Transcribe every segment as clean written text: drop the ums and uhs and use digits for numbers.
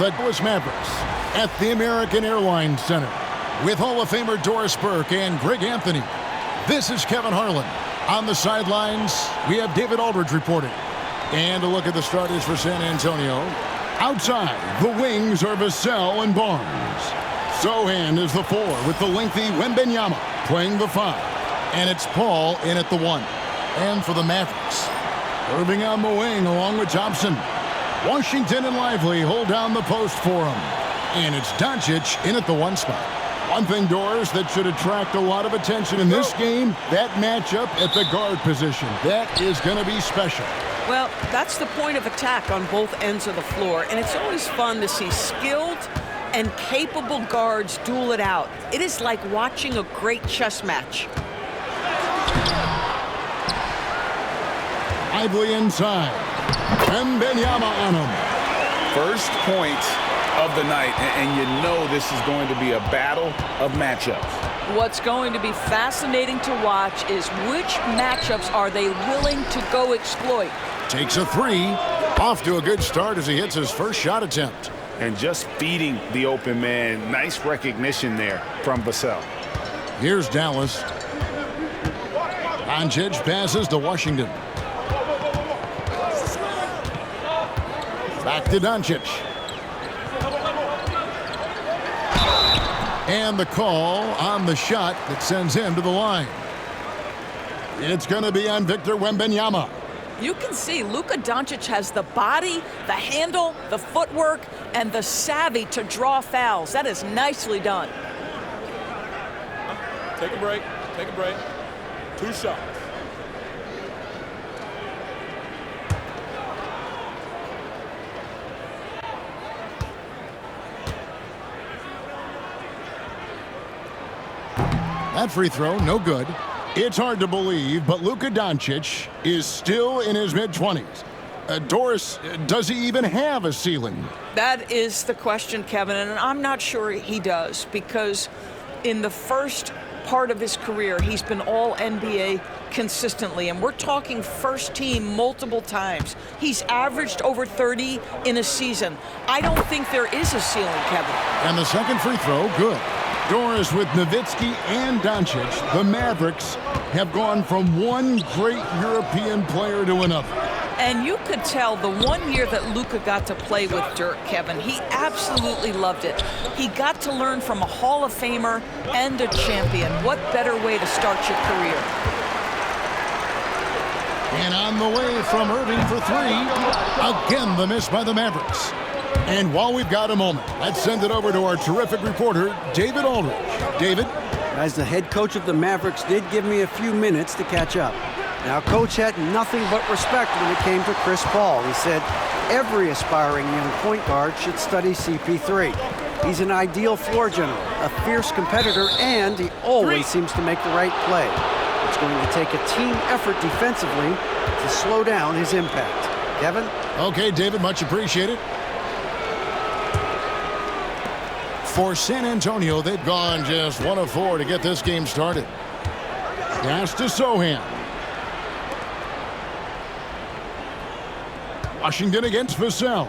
the Dallas Mavericks at the American Airlines Center with Hall of Famer Doris Burke and Greg Anthony. This is Kevin Harlan. On the sidelines, we have David Aldridge reporting. And a look at the starters for San Antonio. Outside, the wings are 𝗍𝘕 and Barnes. Sochan is the 4 with the lengthy Wembyama playing the 5. And it's Paul in at the 1. And for the Mavericks, Irving on the wing along with Thompson. Washington and Lively hold down the post for him. And it's Doncic in at the 1 spot. One thing, Doris, that should attract a lot of attention in this game, that matchup at the guard position. That is going to be special. Well, that's the point of attack on both ends of the floor, and it's always fun to see skilled and capable guards duel it out. It is like watching a great chess match. Lively inside. Wembyama on him. First point of the night, and you know this is going to be a battle of matchups. What's going to be fascinating to watch is which matchups are they willing to go exploit. Takes a 3. Off to a good start as he hits his first shot attempt. And just feeding the open man. Nice recognition there from 𝗍𝘕. Here's Dallas. Doncic passes to Washington. Back to Doncic. And the call on the shot that sends him to the line. It's going to be on Victor Wembyama. You can see Luka Doncic has the body, the handle, the footwork, and the savvy to draw fouls. That is nicely done. Take a break. Take a break. 2 shots. That free throw, no good. It's hard to believe, but Luka Doncic is still in his mid-20s. Doris, does he even have a ceiling? That is the question, Kevin, and I'm not sure he does, because in the first part of his career, he's been all NBA consistently, and we're talking first team multiple times. He's averaged over 30 in a season. I don't think there is a ceiling, Kevin. And the second free throw, good. Doris, with Nowitzki and Doncic, the Mavericks have gone from one great European player to another. And you could tell the 1 year that Luka got to play with Dirk, Kevin, he absolutely loved it. He got to learn from a Hall of Famer and a champion. What better way to start your career? And on the way from Irving for 3. Again, the miss by the Mavericks. And while we've got a moment, let's send it over to our terrific reporter, David Aldridge. David? As the head coach of the Mavericks did give me a few minutes to catch up. Now, Coach had nothing but respect when it came to Chris Paul. He said every aspiring young point guard should study CP3. He's an ideal floor general, a fierce competitor, and he always seems to make the right play. It's going to take a team effort defensively to slow down his impact. Kevin? Okay, David, much appreciated. For San Antonio, they've gone just 1 of 4 to get this game started. Pass to Sochan. Washington against 𝗍𝘕.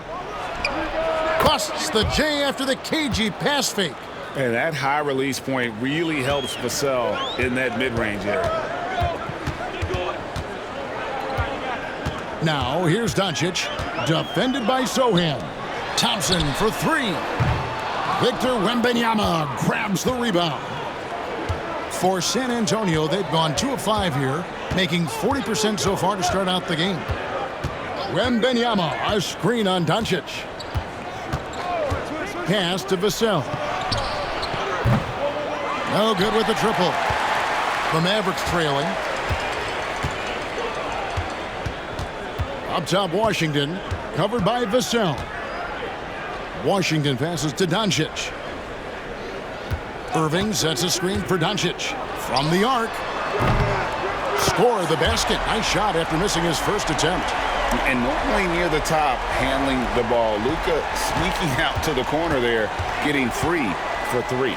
Busts the J after the KG pass fake. And that high release point really helps 𝗍𝘕 in that mid-range area. Now, here's Doncic, defended by Sochan. Thompson for 3. Victor Wembyama grabs the rebound. For San Antonio, they've gone 2 of 5 here, making 40% so far to start out the game. Wembyama, a screen on Doncic. Pass to 𝗍𝘕. No good with the triple. The Mavericks trailing. Up top, Washington, covered by 𝗍𝘕. Washington passes to Doncic. Irving sets a screen for Doncic. From the arc. Score the basket. Nice shot after missing his first attempt. And normally near the top, handling the ball. Luka sneaking out to the corner there, getting free for 3.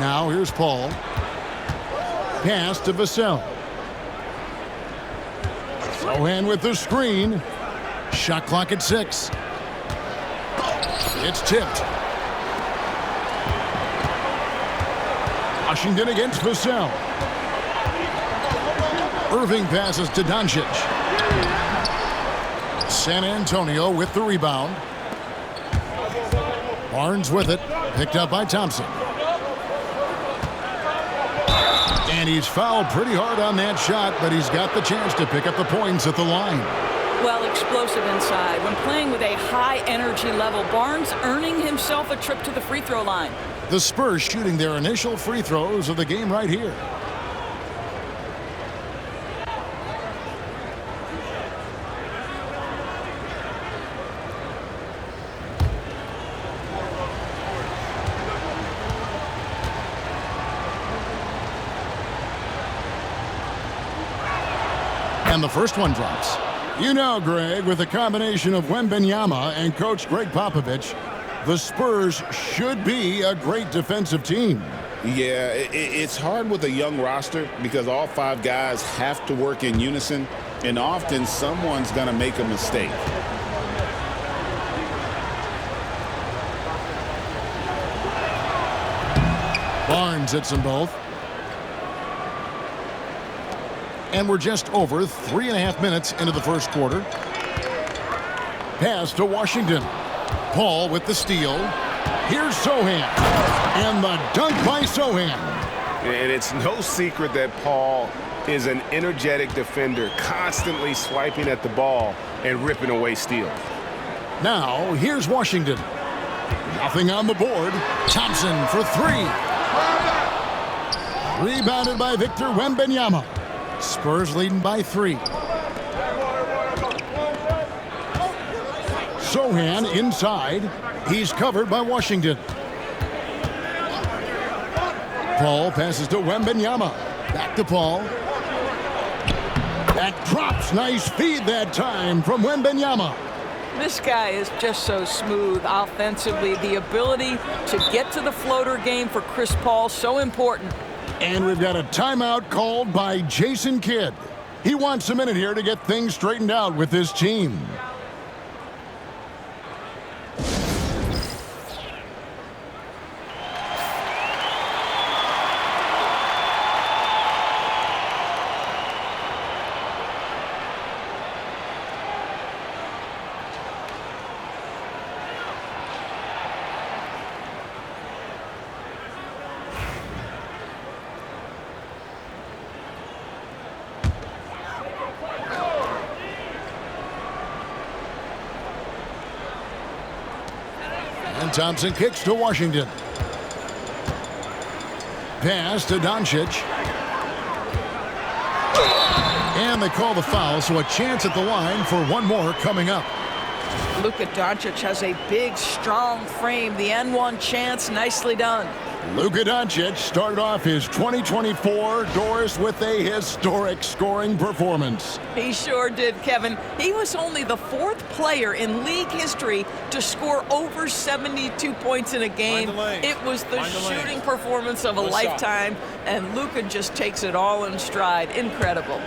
Now here's Paul. Pass to 𝗍𝘕. Sochan with the screen. Shot clock at 6. It's tipped. Washington against Vassell. Irving passes to Doncic. San Antonio with the rebound. Barnes with it. Picked up by Thompson. And he's fouled pretty hard on that shot, but he's got the chance to pick up the points at the line. Well, explosive inside. When playing with a high energy level, Barnes earning himself a trip to the free throw line. The Spurs shooting their initial free throws of the game right here. And the first one drops. You know, Greg, with a combination of Wembyama and coach Gregg Popovich, the Spurs should be a great defensive team. Yeah, it's hard with a young roster because all 5 guys have to work in unison, and often someone's going to make a mistake. Barnes hits them both. And we're just over 3.5 minutes into the first quarter. Pass to Washington. Paul with the steal. Here's Sochan. And the dunk by Sochan. And it's no secret that Paul is an energetic defender, constantly swiping at the ball and ripping away steals. Now, here's Washington. Nothing on the board. Thompson for 3. Rebounded by Victor Wembyama. Spurs leading by 3. Sochan inside. He's covered by Washington. Paul passes to Wembyama. Back to Paul. That drops. Nice feed that time from Wembyama. This guy is just so smooth offensively. The ability to get to the floater game for Chris Paul, so important. And we've got a timeout called by Jason Kidd. He wants a minute here to get things straightened out with his team. And Thompson kicks to Washington. Pass to Doncic. And they call the foul, so a chance at the line for one more coming up. Luka Doncic has a big, strong frame. The N1 chance, nicely done. Luka Doncic started off his 2024 Doris with a historic scoring performance. He sure did, Kevin. He was only the 4th player in league history to score over 72 points in a game. It was the shooting performance of a lifetime, and Luka just takes it all in stride. Incredible.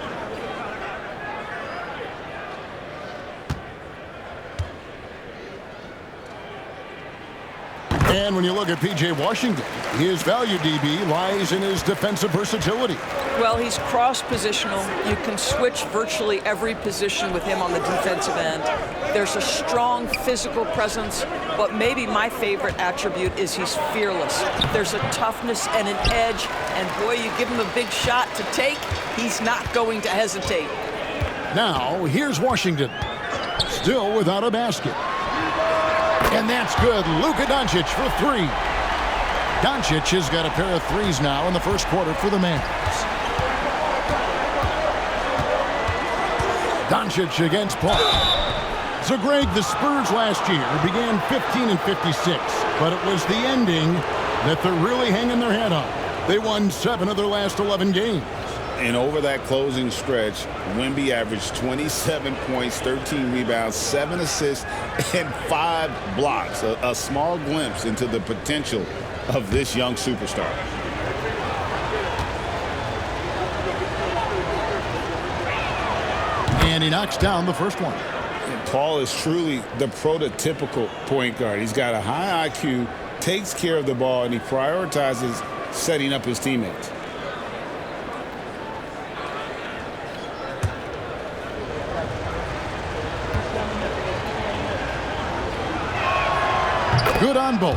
And when you look at P.J. Washington, his value, DB, lies in his defensive versatility. Well, he's cross-positional. You can switch virtually every position with him on the defensive end. There's a strong physical presence, but maybe my favorite attribute is he's fearless. There's a toughness and an edge, and boy, you give him a big shot to take, he's not going to hesitate. Now, here's Washington, still without a basket. And that's good. Luka Doncic for 3. Doncic has got a pair of threes now in the first quarter for the Mavs. Doncic against Paul. So, Greg, the Spurs last year began 15-56, but it was the ending that they're really hanging their head on. They won 7 of their last 11 games. And over that closing stretch, Wemby averaged 27 points, 13 rebounds, 7 assists, and 5 blocks. A small glimpse into the potential of this young superstar. And he knocks down the first one. And Paul is truly the prototypical point guard. He's got a high IQ, takes care of the ball, and he prioritizes setting up his teammates. Good on both.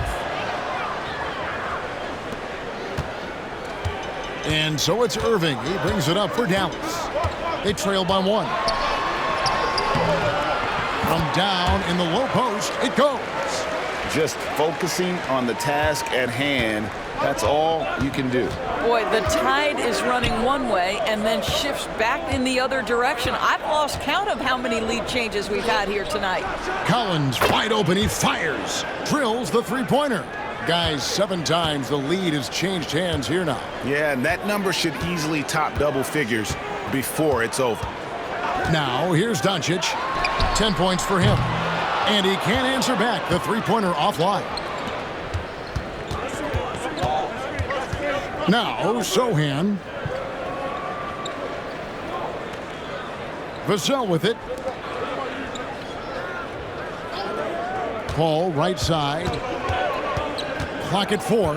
And so it's Irving. He brings it up for Dallas. They trail by 1. From down in the low post, it goes. Just focusing on the task at hand, that's all you can do. Boy, the tide is running one way and then shifts back in the other direction. I've lost count of how many lead changes we've had here tonight. Collins wide open. He fires. Drills the three-pointer. Guys, 7 times the lead has changed hands here now. Yeah, and that number should easily top double figures before it's over. Now, here's Doncic. 10 points for him. And he can't answer back. The three-pointer offline. Now, Sochan. Vassell with it. Paul, right side. Clock at 4.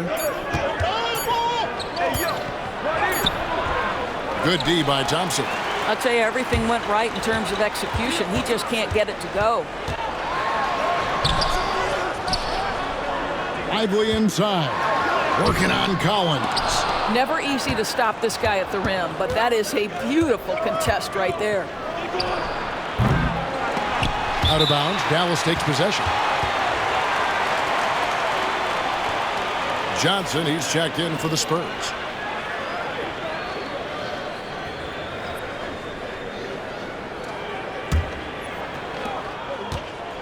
Good D by Thompson. I'll tell you, everything went right in terms of execution. He just can't get it to go. Lively inside. Working on Collins. Never easy to stop this guy at the rim, but that is a beautiful contest right there. Out of bounds. Dallas takes possession. Johnson, he's checked in for the Spurs.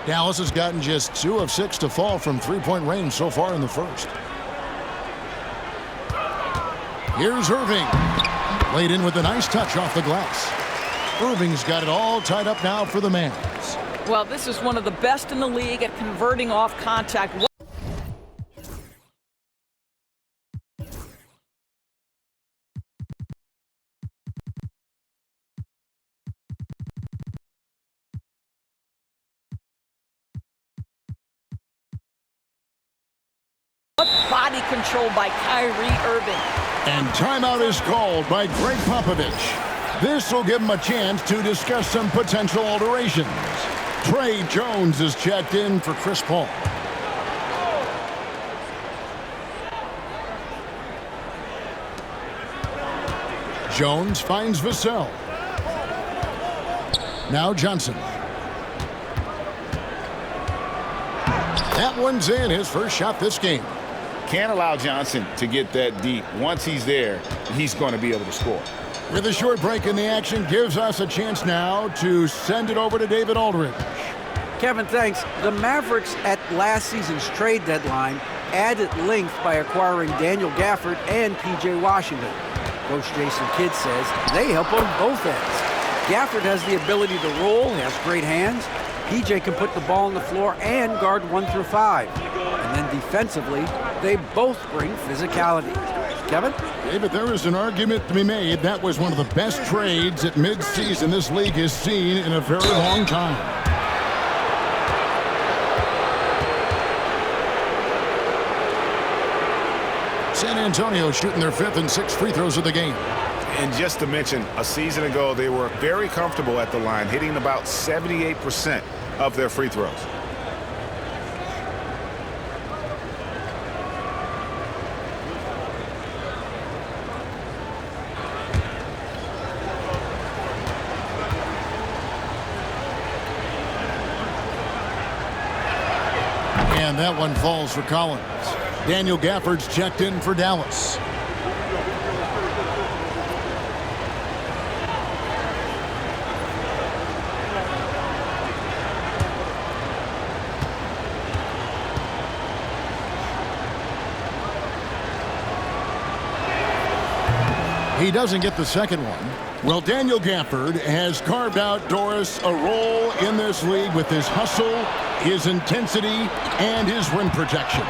Dallas has gotten just 2 of 6 to fall from three-point range so far in the first. Here's Irving. Laid in with a nice touch off the glass. Irving's got it all tied up now for the Mavs. Well, this is one of the best in the league at converting off contact. Body control by Kyrie Irving. And timeout is called by Greg Popovich. This will give him a chance to discuss some potential alterations. Trey Jones is checked in for Chris Paul. Jones finds Vassell. Now Johnson. That one's in, his first shot this game. Can't allow Johnson to get that deep. Once he's there, he's going to be able to score. With a short break in the action, gives us a chance now to send it over to David Aldridge. Kevin, thanks. The Mavericks at last season's trade deadline added length by acquiring Daniel Gafford and P.J. Washington. Coach Jason Kidd says they help on both ends. Gafford has the ability to roll, has great hands. P.J. can put the ball on the floor and guard 1 through 5. And then defensively, they both bring physicality. Kevin? David, there is an argument to be made. That was one of the best trades at midseason this league has seen in a very long time. San Antonio shooting their 5th and 6th free throws of the game. And just to mention, a season ago, they were very comfortable at the line, hitting about 78% of their free throws. And that one falls for Collins. Daniel Gafford's checked in for Dallas. He doesn't get the second one. Well, Daniel Gafford has carved out Doris a role in this league with his hustle, his intensity, and his rim protection.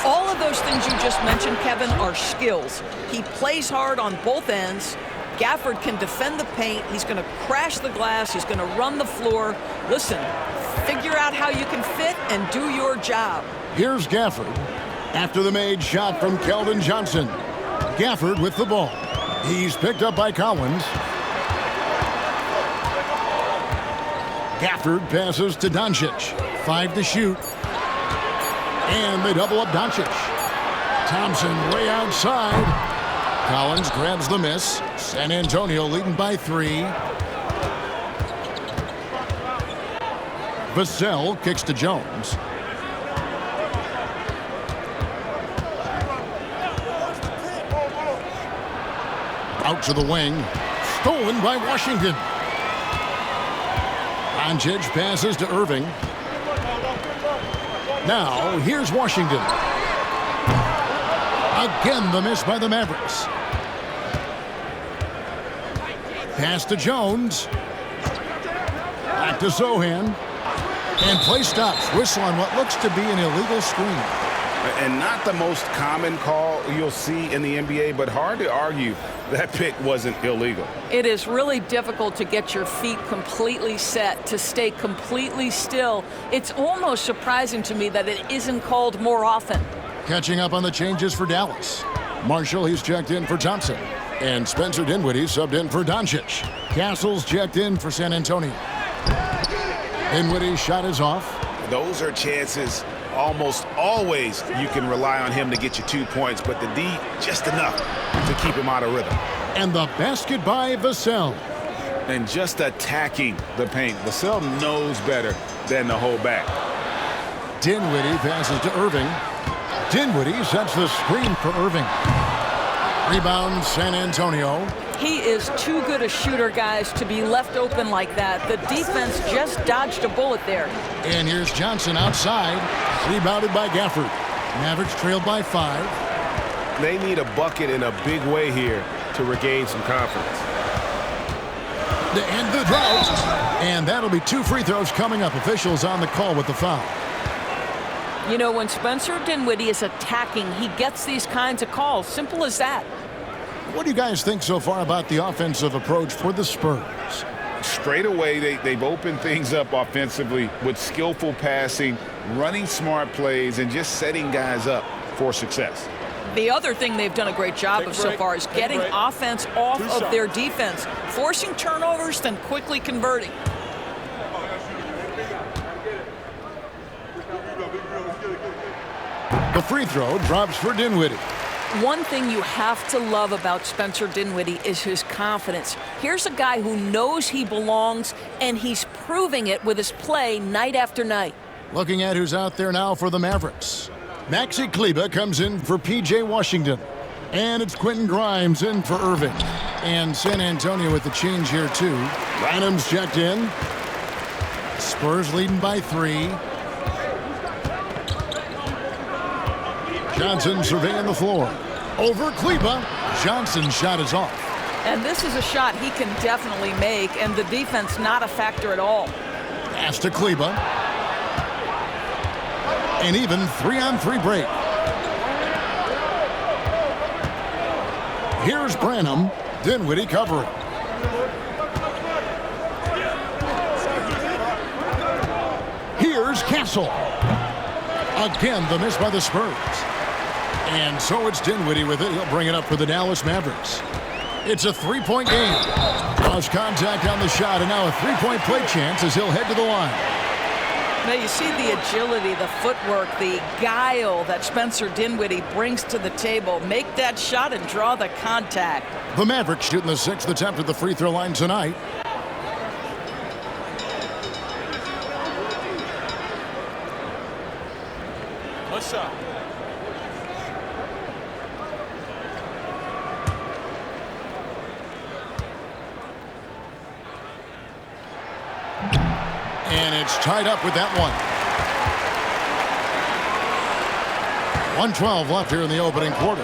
All of those things you just mentioned, Kevin, are skills. He plays hard on both ends. Gafford can defend the paint. He's going to crash the glass. He's going to run the floor. Listen, Figure out how you can fit and do your job. Here's Gafford after the made shot from Keldon Johnson. Gafford with the ball. He's picked up by Collins. Gafford passes to Doncic. 5 to shoot. And they double up Doncic. Thompson way outside. Collins grabs the miss. San Antonio leading by 3. Vassell kicks to Jones. Out to the wing. Stolen by Washington. Doncic passes to Irving. Now, here's Washington. Again, the miss by the Mavericks. Pass to Jones. Back to Sochan. And play stops. Whistle on what looks to be an illegal screen. And not the most common call you'll see in the NBA, but hard to argue that pick wasn't illegal. It is really difficult to get your feet completely set, to stay completely still. It's almost surprising to me that it isn't called more often. Catching up on the changes for Dallas. Marshall, he's checked in for Thompson. And Spencer Dinwiddie subbed in for Doncic. Castle's checked in for San Antonio. Dinwiddie's shot is off. Those are chances almost always you can rely on him to get you 2 points, but the D just enough to keep him out of rhythm. And the basket by Vassell. And just attacking the paint. Vassell knows better than to hold back. Dinwiddie passes to Irving. Dinwiddie sets the screen for Irving. Rebound San Antonio. He is too good a shooter, guys, to be left open like that. The defense just dodged a bullet there. And here's Johnson outside. Rebounded by Gafford. Mavericks trailed by 5. They need a bucket in a big way here to regain some confidence. To end the drought. And that'll be 2 free throws coming up. Officials on the call with the foul. You know, when Spencer Dinwiddie is attacking, he gets these kinds of calls. Simple as that. What do you guys think so far about the offensive approach for the Spurs? Straight away, they've opened things up offensively with skillful passing, running smart plays, and just setting guys up for success. The other thing they've done a great job of so far is getting offense off of their defense, forcing turnovers, then quickly converting. The free throw drops for Dinwiddie. One thing you have to love about Spencer Dinwiddie is his confidence. Here's a guy who knows he belongs, and he's proving it with his play night after night. Looking at who's out there now for the Mavericks. 𝗵𝘁𝘁𝗍𝘆 comes in for P.J. Washington. And it's Quentin Grimes in for Irving. And San Antonio with the change here, too. Rynham's checked in. Spurs leading by 3. Johnson surveying the floor. Over 𝗵𝘁𝘁. Johnson's shot is off. And this is a shot he can definitely make, and the defense not a factor at all. Pass to 𝗵𝘁𝘁. An even 3-on-3 break. Here's Branham. Dinwiddie covering. Here's Castle. Again, the miss by the Spurs. And so it's Dinwiddie with it. He'll bring it up for the Dallas Mavericks. It's a 3-point game. Lost contact on the shot, and now a 3-point play chance as he'll head to the line. Now you see the agility, the footwork, the guile that Spencer Dinwiddie brings to the table. Make that shot and draw the contact. The Mavericks shooting the 6th attempt at the free throw line tonight. Nice shot. And it's tied up with that one. 1:12 left here in the opening quarter.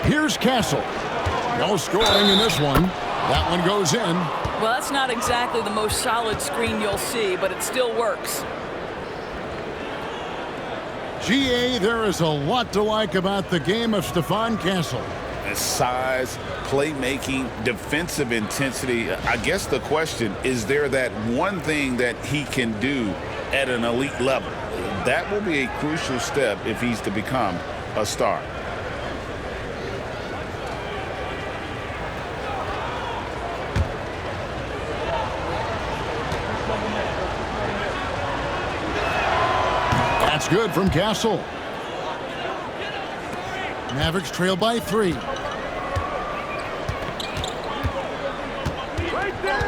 Here's Castle. No scoring in this one. That one goes in. Well, that's not exactly the most solid screen you'll see, but it still works. GA, there is a lot to like about the game of Stephon Castle. size, playmaking, defensive intensity. I guess the question, is there that one thing that he can do at an elite level? That will be a crucial step if he's to become a star. That's good from Castle. Mavericks trail by 3.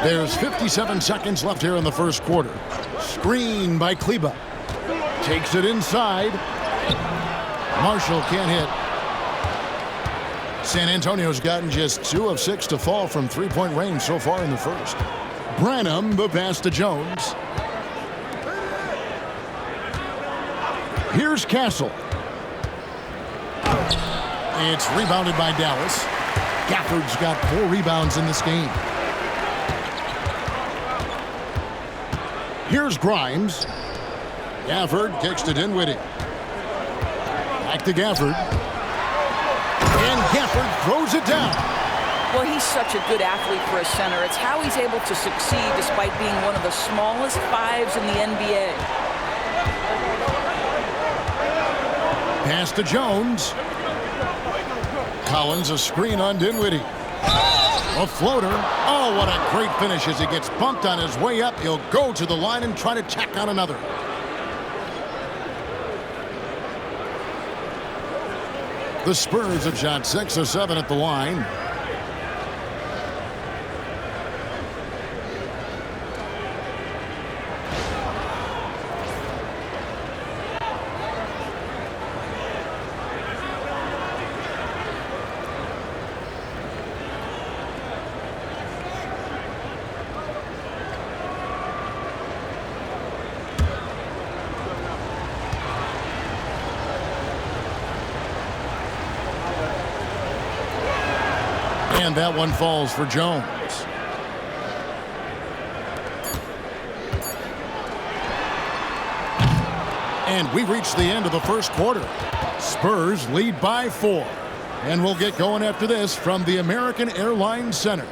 There's 57 seconds left here in the first quarter. Screen by 𝗵𝘳. Takes it inside. Marshall can't hit. San Antonio's gotten just 2 of 6 to fall from three-point range so far in the first. Branham, the pass to Jones. Here's Castle. It's rebounded by Dallas. Gafford's got 4 rebounds in this game. Here's Grimes. Gafford kicks to Dinwiddie. Back to Gafford. And Gafford throws it down. Well, he's such a good athlete for a center. It's how he's able to succeed despite being one of the smallest 5s in the NBA. Pass to Jones. Collins a screen on Dinwiddie. A floater. Oh, what a great finish as he gets bumped on his way up. He'll go to the line and try to tack on another. The Spurs have shot 6 of 7 at the line. And that one falls for Jones. And we reached the end of the first quarter. Spurs lead by 4. And we'll get going after this from the American Airlines Center.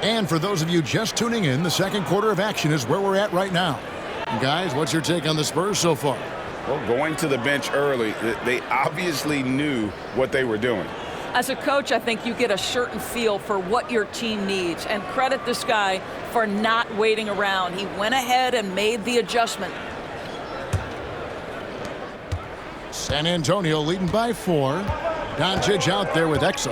And for those of you just tuning in, the second quarter of action is where we're at right now. Guys, what's your take on the Spurs so far? Well, going to the bench early, they obviously knew what they were doing. As a coach, I think you get a certain feel for what your team needs, and credit this guy for not waiting around. He went ahead and made the adjustment. San Antonio leading by 4. Doncic out there with 𝗍𝘳.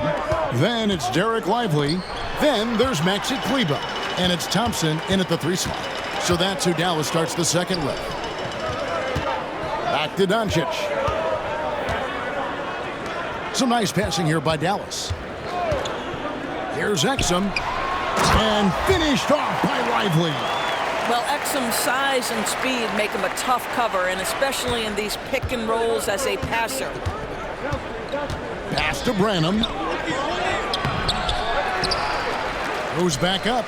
Then it's Dereck Lively. Then there's 𝗵𝘁𝘁𝗄. And it's Thompson in at the 3 slot. So that's who Dallas starts the second with. Back to Doncic. Some nice passing here by Dallas. Here's 𝗍𝘳. And finished off by Lively. Well, 𝗍𝘳's size and speed make him a tough cover, and especially in these pick and rolls as a passer. Pass to Branham. Goes back up.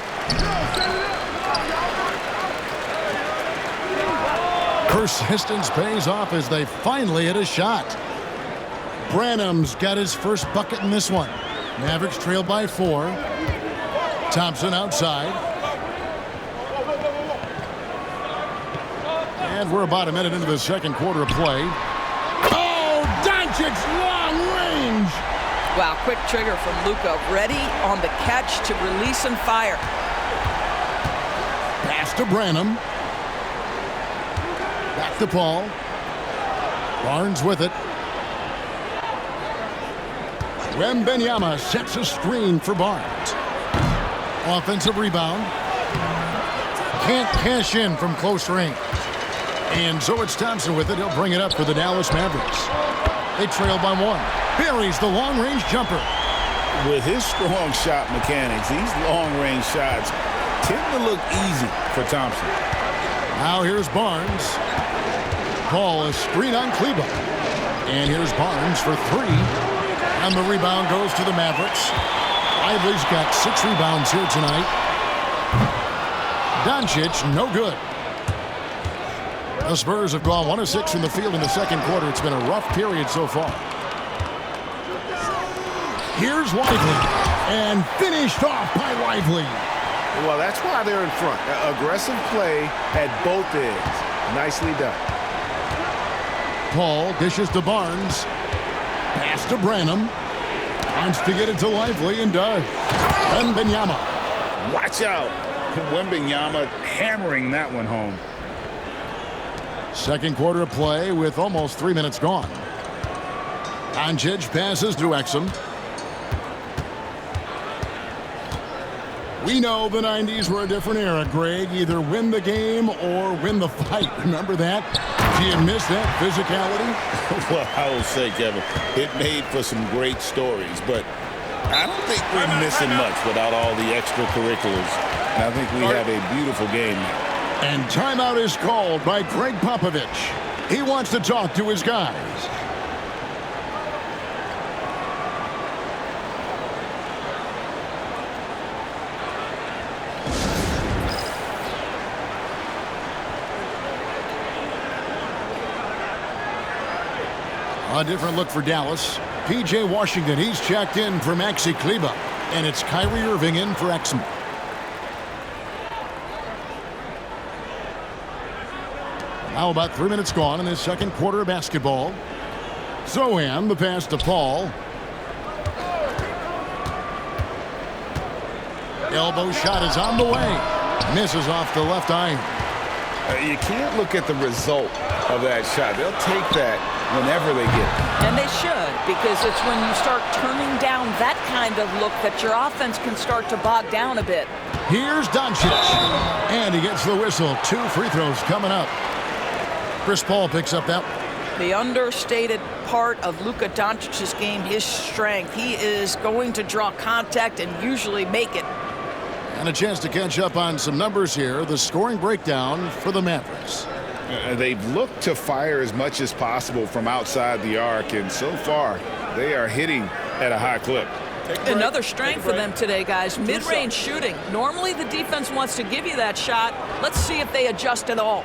Persistence pays off as they finally hit a shot. Branham's got his first bucket in this one. Mavericks trail by 4. Thompson outside. And we're about a minute into the second quarter of play. Oh, Doncic, long range. Wow, quick trigger from Luka. Ready on the catch to release and fire. Pass to Branham. Back to Paul. Barnes with it. Wembyama sets a screen for Barnes. Offensive rebound. Can't cash in from close range. And so it's Thompson with it. He'll bring it up for the Dallas Mavericks. They trail by 1. Buries the long-range jumper. With his strong shot mechanics, these long-range shots tend to look easy for Thompson. Now here's Barnes. Call a screen on 𝗫𝘳. And here's Barnes for 3. And the rebound goes to the Mavericks. Lively's got 6 rebounds here tonight. Doncic, no good. The Spurs have gone 1 of 6 from the field in the second quarter. It's been a rough period so far. Here's Lively. And finished off by Lively. Well, that's why they're in front. Aggressive play at both ends. Nicely done. Paul dishes to Barnes. Pass to Branham. Wants to get it to Lively and does. Wembyama. Watch out. Wembyama hammering that one home. Second quarter of play with almost 3 minutes gone. Doncic passes to Exum. We know the 90s were a different era, Greg. Either win the game or win the fight. Remember that? Do you miss that physicality? Well, I will say, Kevin, it made for some great stories, but I don't think we're missing much without all the extracurriculars. And I think we have a beautiful game now. And timeout is called by Greg Popovich. He wants to talk to his guys. A different look for Dallas. P.J. Washington, he's checked in for 𝙗𝘃 𝘁𝘁. And it's Kyrie Irving in for Exum. Now about 3 minutes gone in this second quarter of basketball. Zohan, the pass to Paul. Elbow shot is on the way. Misses off the left iron. You can't look at the result of that shot. They'll take that whenever they get it. And they should, because it's when you start turning down that kind of look that your offense can start to bog down a bit. Here's Doncic. And he gets the whistle. 2 free throws coming up. Chris Paul picks up that. The understated part of Luka Doncic's game, his strength. He is going to draw contact and usually make it. And a chance to catch up on some numbers here. The scoring breakdown for the Mavericks. They've looked to fire as much as possible from outside the arc, and so far they are hitting at a high clip. Another strength for them today, guys. Mid-range shooting. Normally the defense wants to give you that shot. Let's see if they adjust at all.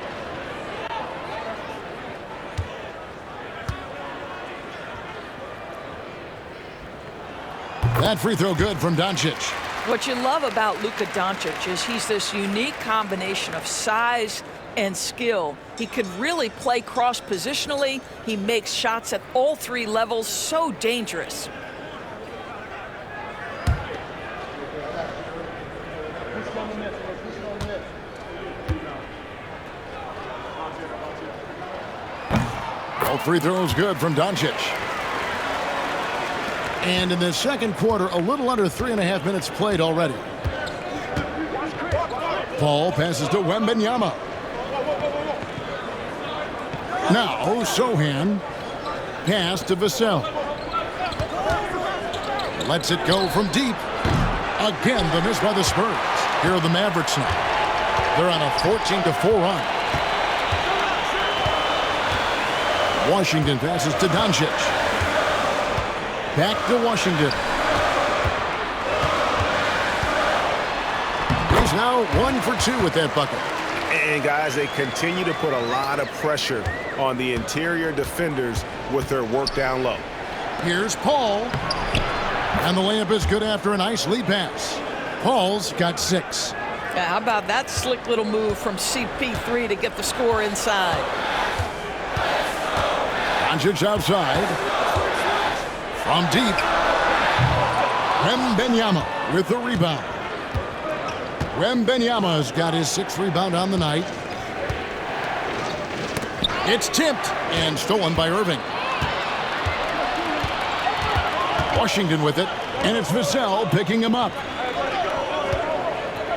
That free throw good from Doncic. What you love about Luka Doncic is he's this unique combination of size and skill. He could really play cross-positionally. He makes shots at all 3 levels. So dangerous. All free throws good from Doncic. And in the second quarter, a little under 3.5 minutes played already. Paul passes to Wembyama. Now, Zohan. Pass to Vassell. Lets it go from deep. Again, the miss by the Spurs. Here are the Mavericks now. They're on a 14-4 run. Washington passes to Doncic. Back to Washington. He's now 1 for 2 with that bucket. And guys, they continue to put a lot of pressure on the interior defenders with their work down low. Here's Paul. And the layup is good after a nice lead pass. Paul's got 6. Yeah, how about that slick little move from CP3 to get the score inside? Doncic outside. From deep. Wembyama with the rebound. Wembyama's got his 6th rebound on the night. It's tipped and stolen by Irving. Washington with it, and it's Vassell picking him up.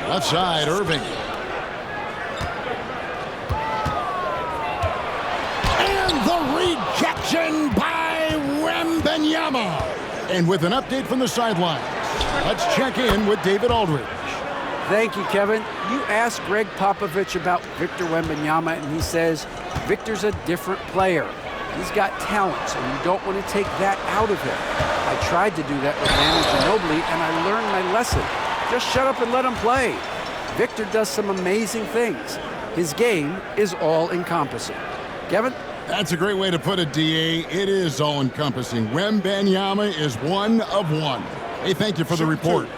Left side, Irving. And the rejection by Wembyama. And with an update from the sidelines, let's check in with David Aldridge. Thank you, Kevin. You asked Gregg Popovich about Victor Wembyama, and he says, Victor's a different player. He's got talent, and you don't want to take that out of him. I tried to do that with Manu Ginobili, and I learned my lesson. Just shut up and let him play. Victor does some amazing things. His game is all-encompassing. Kevin? That's a great way to put it, D.A. It is all-encompassing. Wembyama is one of one. Hey, thank you for the report.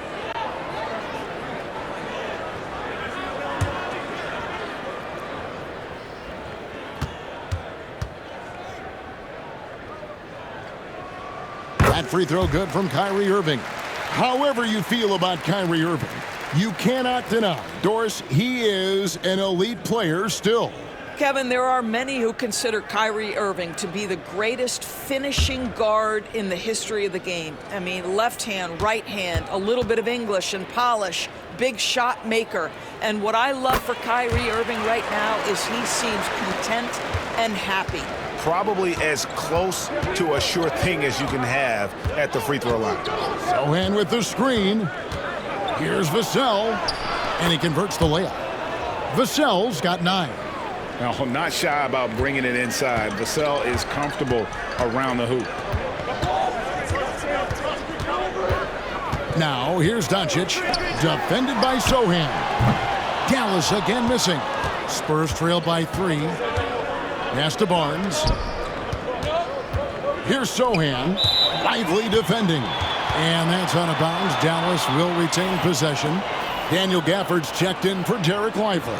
That free throw good from Kyrie Irving. However you feel about Kyrie Irving, you cannot deny, Doris, he is an elite player still. Kevin, there are many who consider Kyrie Irving to be the greatest finishing guard in the history of the game. I mean, left hand, right hand, a little bit of English and polish, big shot maker. And what I love for Kyrie Irving right now is he seems content and happy. Probably as close to a sure thing as you can have at the free throw line. Sohan with the screen. Here's Vassell, and he converts the layup. Vassell's got 9. Now, not shy about bringing it inside. Vassell is comfortable around the hoop. Now, here's Doncic, defended by Sohan. Dallas again missing. Spurs trail by 3. Pass to Barnes. Here's Sohan, lively defending. And that's out of bounds. Dallas will retain possession. Daniel Gafford's checked in for Dereck Lively.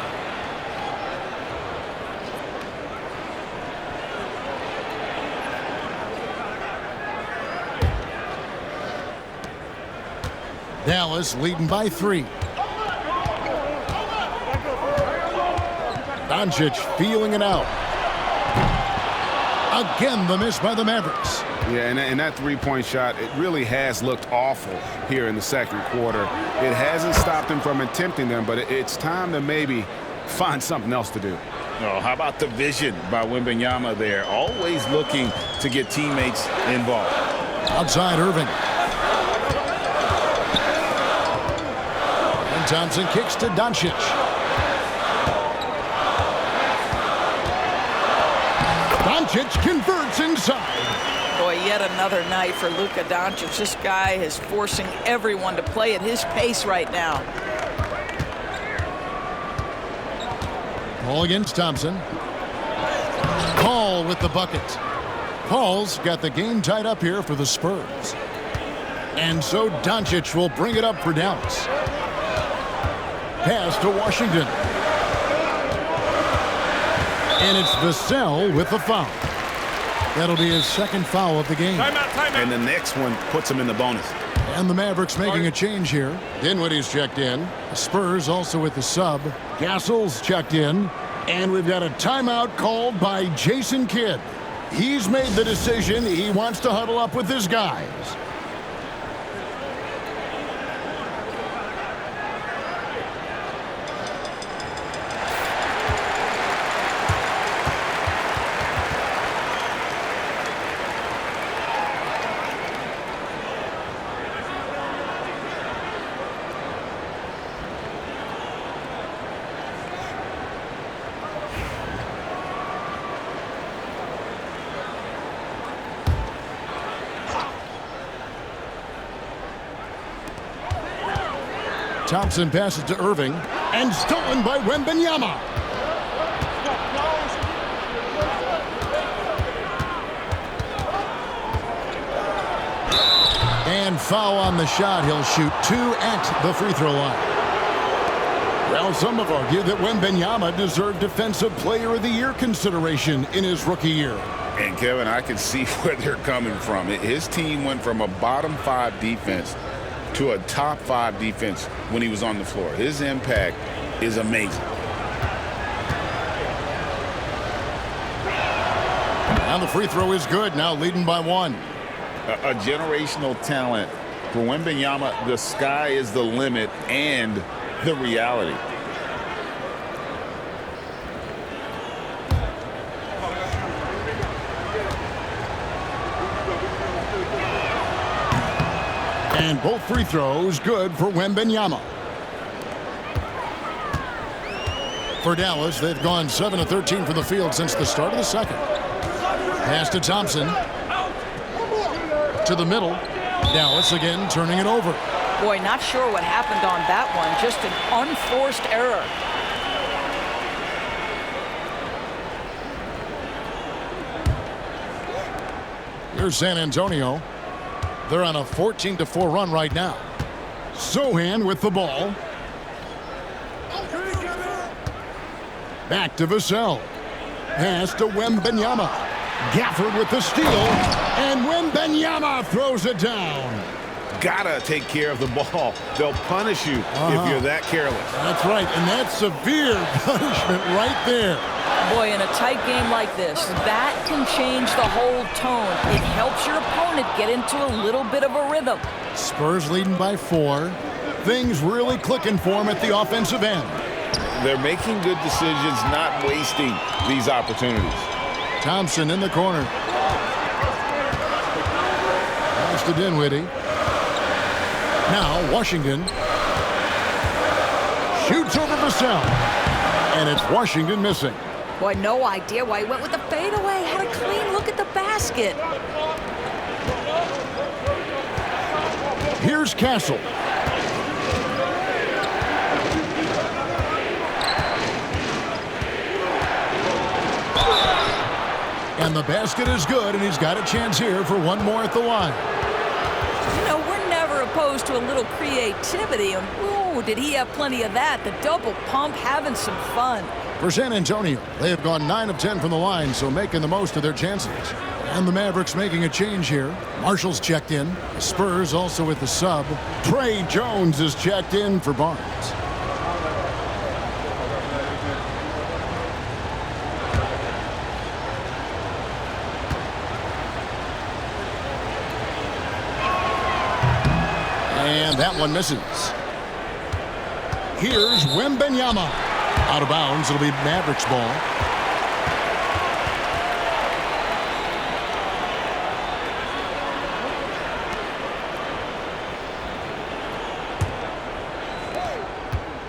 Dallas leading by 3. Doncic feeling it out. Again, the miss by the Mavericks. Yeah, and that three-point shot, it really has looked awful here in the second quarter. It hasn't stopped him from attempting them, but it's time to maybe find something else to do. Oh, how about the vision by Wembyama there? Always looking to get teammates involved. Outside Irving. And Thompson kicks to Doncic. Doncic converts inside. Boy, yet another night for Luka Doncic. This guy is forcing everyone to play at his pace right now. Paul against Thompson. Paul with the bucket. Paul's got the game tied up here for the Spurs. And so Doncic will bring it up for Dallas. Pass to Washington. And it's Vassell with the foul. That'll be his second foul of the game. Timeout. And the next one puts him in the bonus. And the Mavericks making a change here. Dinwiddie's checked in. The Spurs also with the sub. Gasol's checked in. And we've got a timeout called by Jason Kidd. He's made the decision. He wants to huddle up with his guys. Thompson passes to Irving, and stolen by Wembyama. And foul on the shot. He'll shoot 2 at the free throw line. Well, some have argued that Wembyama deserved Defensive Player of the Year consideration in his rookie year. And, Kevin, I can see where they're coming from. His team went from a bottom 5 defense to a top 5 defense when he was on the floor. His impact is amazing. And the free throw is good, now leading by 1. A generational talent. For Wembyama, the sky is the limit and the reality. And both free throws good for Wembyama. For Dallas, they've gone 7 of 13 from the field since the start of the second. Pass to Thompson. To the middle. Dallas again turning it over. Boy, not sure what happened on that one. Just an unforced error. Here's San Antonio. They're on a 14-4 run right now. Sochan with the ball. Back to Vassell. Pass to Wembyama. Gafford with the steal. And Wembyama throws it down. Gotta take care of the ball. They'll punish you if you're that careless. That's right, and that's severe punishment right there. Boy, in a tight game like this, that can change the whole tone. It helps your opponent get into a little bit of a rhythm. Spurs leading by 4. Things really clicking for them at the offensive end. They're making good decisions, not wasting these opportunities. Thompson in the corner. Pass to Dinwiddie. Now Washington shoots over Vassell. And it's Washington missing. Boy, no idea why he went with the fadeaway. Had a clean look at the basket. Here's Castle. And the basket is good, and he's got a chance here for one more at the line. You know, we're never opposed to a little creativity. And, ooh, did he have plenty of that? The double pump, having some fun. For San Antonio, they have gone 9 of 10 from the line, so making the most of their chances. And the Mavericks making a change here. Marshall's checked in. The Spurs also with the sub. Tre Jones is checked in for Barnes. And that one misses. Here's Wembyama. Out of bounds. It'll be Mavericks ball.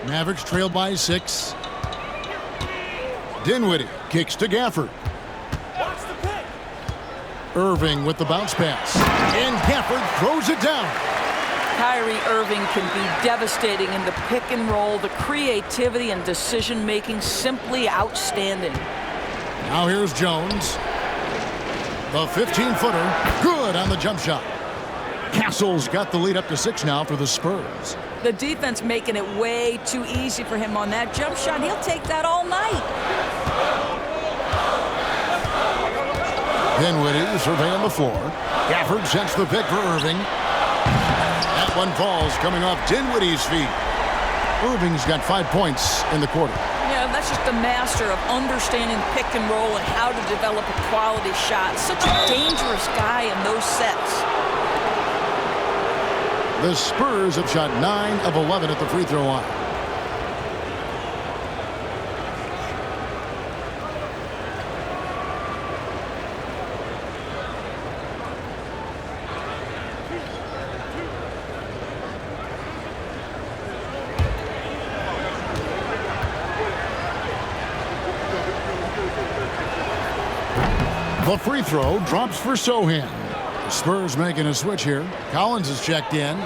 Mavericks trail by 6. Dinwiddie kicks to Gafford. Irving with the bounce pass. And Gafford throws it down. Kyrie Irving can be devastating in the pick and roll. The creativity and decision-making simply outstanding. Now here's Jones. The 15-footer. Good on the jump shot. Castle's got the lead up to 6 now for the Spurs. The defense making it way too easy for him on that jump shot. He'll take that all night. Dinwiddie surveying the floor. Gafford sends the pick for Irving. That one falls coming off Dinwiddie's feet. Irving's got 5 points in the quarter. Yeah, that's just the master of understanding pick and roll and how to develop a quality shot. Such a dangerous guy in those sets. The Spurs have shot 9 of 11 at the free throw line. The free throw drops for Sochan. The Spurs making a switch here. Collins is checked in.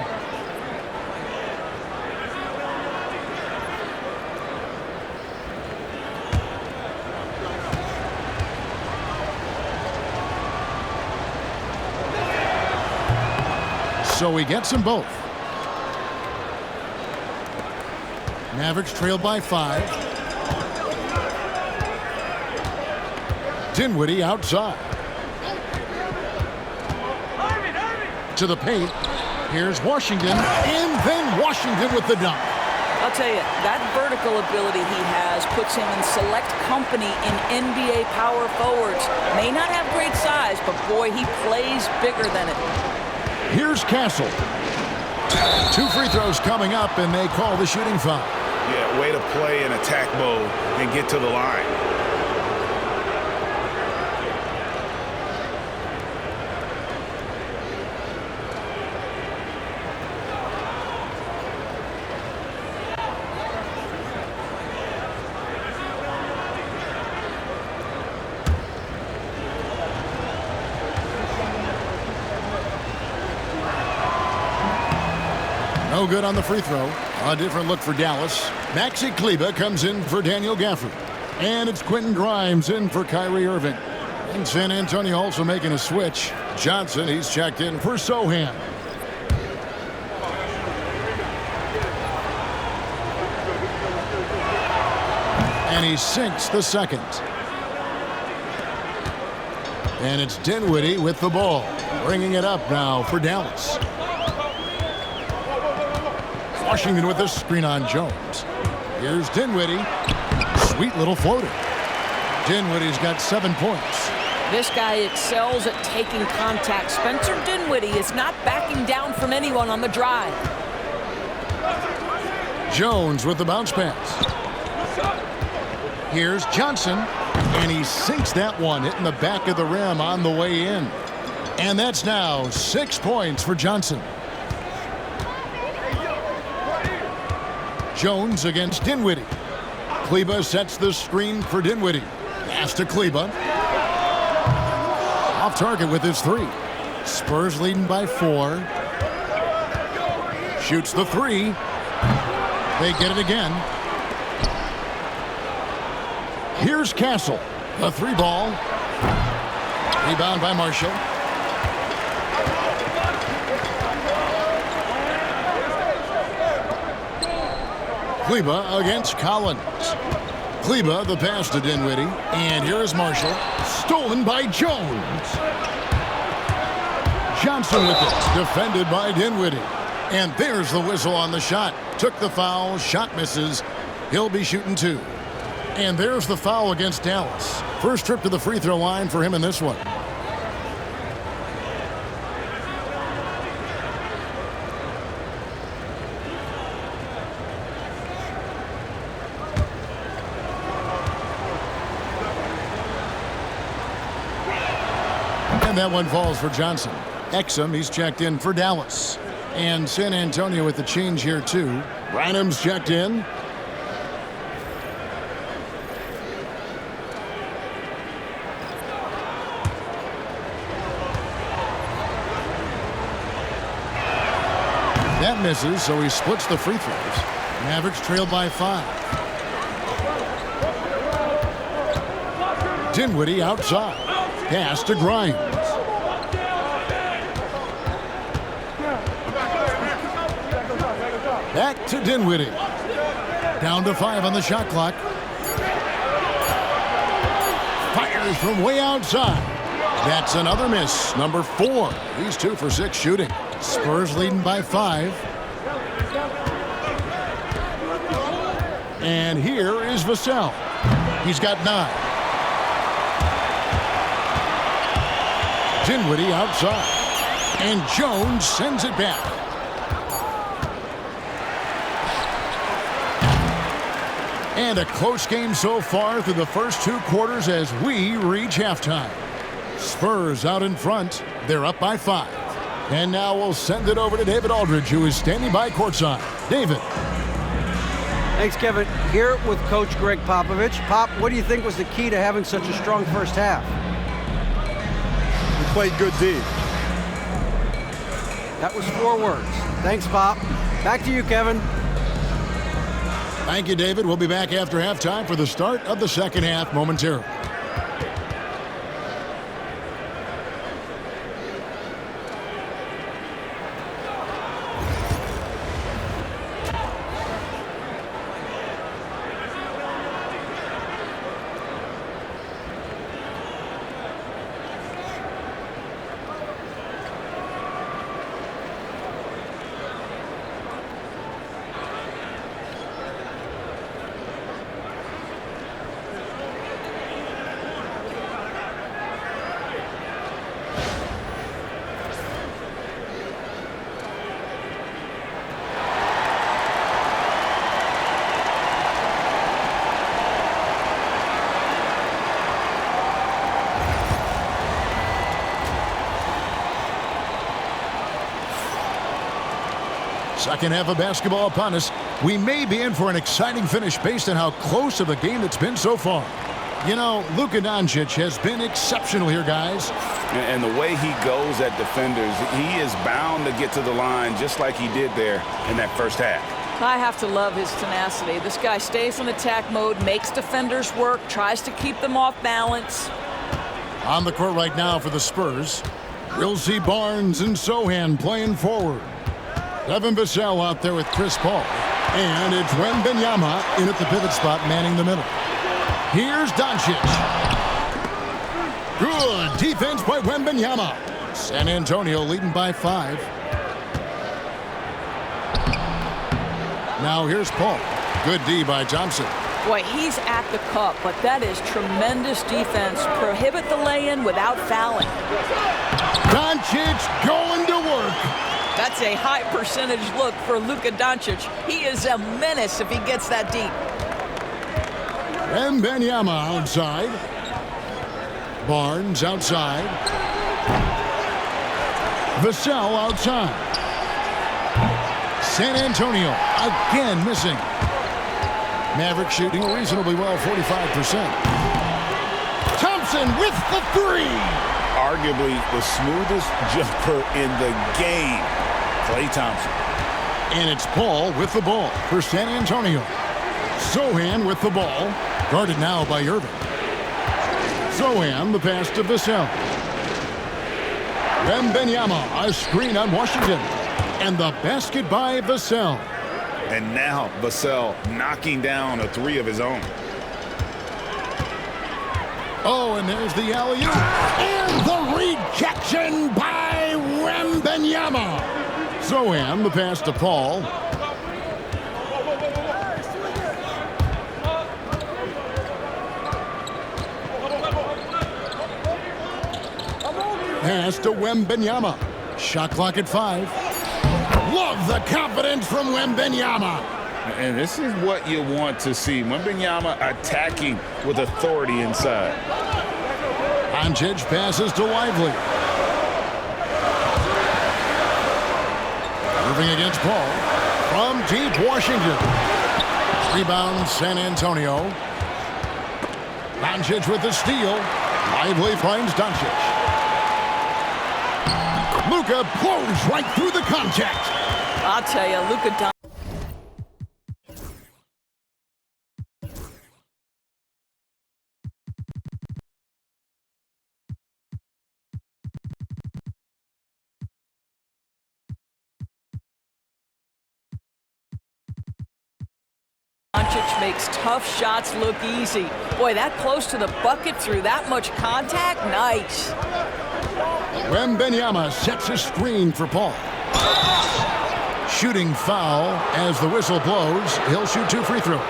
So he gets them both. Mavericks trail by 5. Dinwiddie outside. To the paint. Here's Washington. And then Washington with the dunk. I'll tell you, that vertical ability he has puts him in select company in NBA power forwards. May not have great size, but boy, he plays bigger than it. Here's Castle. 2 free throws coming up, and they call the shooting foul. Yeah, way to play in attack mode and get to the line. No good on the free throw. A different look for Dallas. 𝗵𝘁𝘂 𝘁𝗍 comes in for Daniel Gafford. And it's Quentin Grimes in for Kyrie Irving. And San Antonio also making a switch. Johnson, he's checked in for Sochan. And he sinks the second. And it's Dinwiddie with the ball. Bringing it up now for Dallas. Washington with this screen on Jones. Here's Dinwiddie. Sweet little floater. Dinwiddie's got 7 points. This guy excels at taking contact. Spencer Dinwiddie is not backing down from anyone on the drive. Jones with the bounce pass. Here's Johnson. And he sinks that one, hitting the back of the rim on the way in. And that's now 6 points for Johnson. Jones against Dinwiddie. 𝗫𝘳 sets the screen for Dinwiddie. Pass to 𝗫𝘳. Off target with his 3. Spurs leading by 4. Shoots the 3. They get it again. Here's Castle. The 3 ball. Rebound by Marshall. 𝗫𝘳 against Collins. 𝗫𝘳 the pass to Dinwiddie. And here's Marshall. Stolen by Jones. Johnson with it. Defended by Dinwiddie. And there's the whistle on the shot. Took the foul. Shot misses. He'll be shooting 2. And there's the foul against Dallas. First trip to the free throw line for him in this one. And that one falls for Johnson. Exum, he's checked in for Dallas. And San Antonio with the change here too. Branham's checked in. That misses, so he splits the free throws. Mavericks trailed by 5. Dinwiddie outside. Pass to Grimes. Back to Dinwiddie. Down to 5 on the shot clock. Fires from way outside. That's another miss. Number 4. He's 2 for 6 shooting. Spurs leading by 5. And here is Vassell. He's got 9. Dinwiddie outside. And Jones sends it back. And a close game so far through the first 2 quarters as we reach halftime. Spurs out in front. They're up by 5. And now we'll send it over to David Aldridge, who is standing by courtside. David. Thanks, Kevin. Here with Coach Gregg Popovich. Pop, what do you think was the key to having such a strong first half? We played good D. That was 4 words. Thanks, Pop. Back to you, Kevin. Thank you, David. We'll be back after halftime for the start of the second half momentarily. Second half of basketball upon us. We may be in for an exciting finish based on how close of a game it's been so far. You know, Luka Doncic has been exceptional here, guys. And the way he goes at defenders, he is bound to get to the line just like he did there in that first half. I have to love his tenacity. This guy stays in attack mode, makes defenders work, tries to keep them off balance. On the court right now for the Spurs, we'll see Barnes and Sochan playing forward. Devin Vassell out there with Chris Paul. And it's Wembyama in at the pivot spot, manning the middle. Here's Doncic. Good defense by Wembyama. San Antonio leading by 5. Now here's Paul. Good D by Thompson. Boy, he's at the cup, but that is tremendous defense. Prohibit the lay-in without fouling. Doncic going to work. That's a high percentage look for Luka Doncic. He is a menace if he gets that deep. Wembyama outside. Barnes outside. Vassell outside. San Antonio again missing. Mavericks shooting reasonably well, 45%. Thompson with the 3. Arguably the smoothest jumper in the game, Klay Thompson. And it's Paul with the ball for San Antonio. Sochan with the ball, guarded now by Irving. Sochan the pass to Vassell. Wembyama, a screen on Washington. And the basket by Vassell. And now Vassell knocking down a 3 of his own. Oh, and there's the alley-oop. And the rejection by Wembyama. Sochan the pass to Paul. Pass to Wembyama. Shot clock at 5. Love the confidence from Wembyama. And this is what you want to see. Wembyama attacking with authority inside. Doncic passes to Lively. Moving against Paul. From deep Washington. Rebound San Antonio. Doncic with the steal. Lively finds Doncic. Luka blows right through the contact. I'll tell you, Luka Doncic. Doncic makes tough shots look easy. Boy, that close to the bucket through that much contact, nice. Wembyama sets a screen for Paul. Shooting foul as the whistle blows. He'll shoot 2 free throws.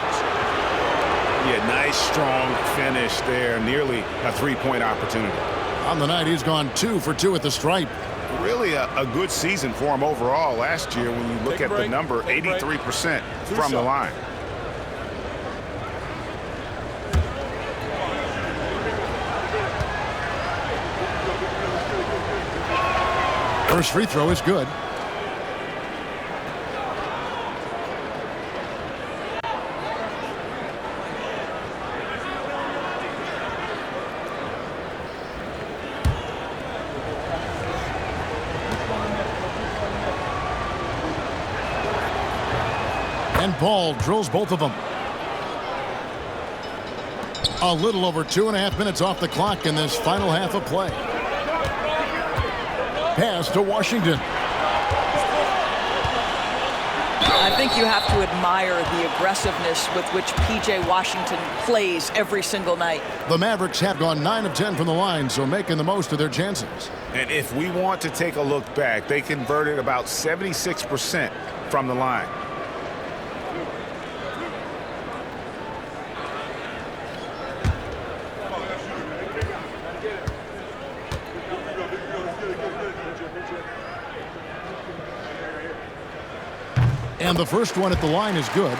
Yeah, nice, strong finish there. Nearly a 3-point opportunity. On the night, he's gone 2 for 2 at the stripe. Really a good season for him overall last year when you look at the number, 83% from the line. First free throw is good. And Paul drills both of them. A little over 2.5 minutes off the clock in this final half of play. Pass to Washington. I think you have to admire the aggressiveness with which P.J. Washington plays every single night. The Mavericks have gone 9 of 10 from the line, so making the most of their chances. And if we want to take a look back, they converted about 76% from the line. And the first one at the line is good.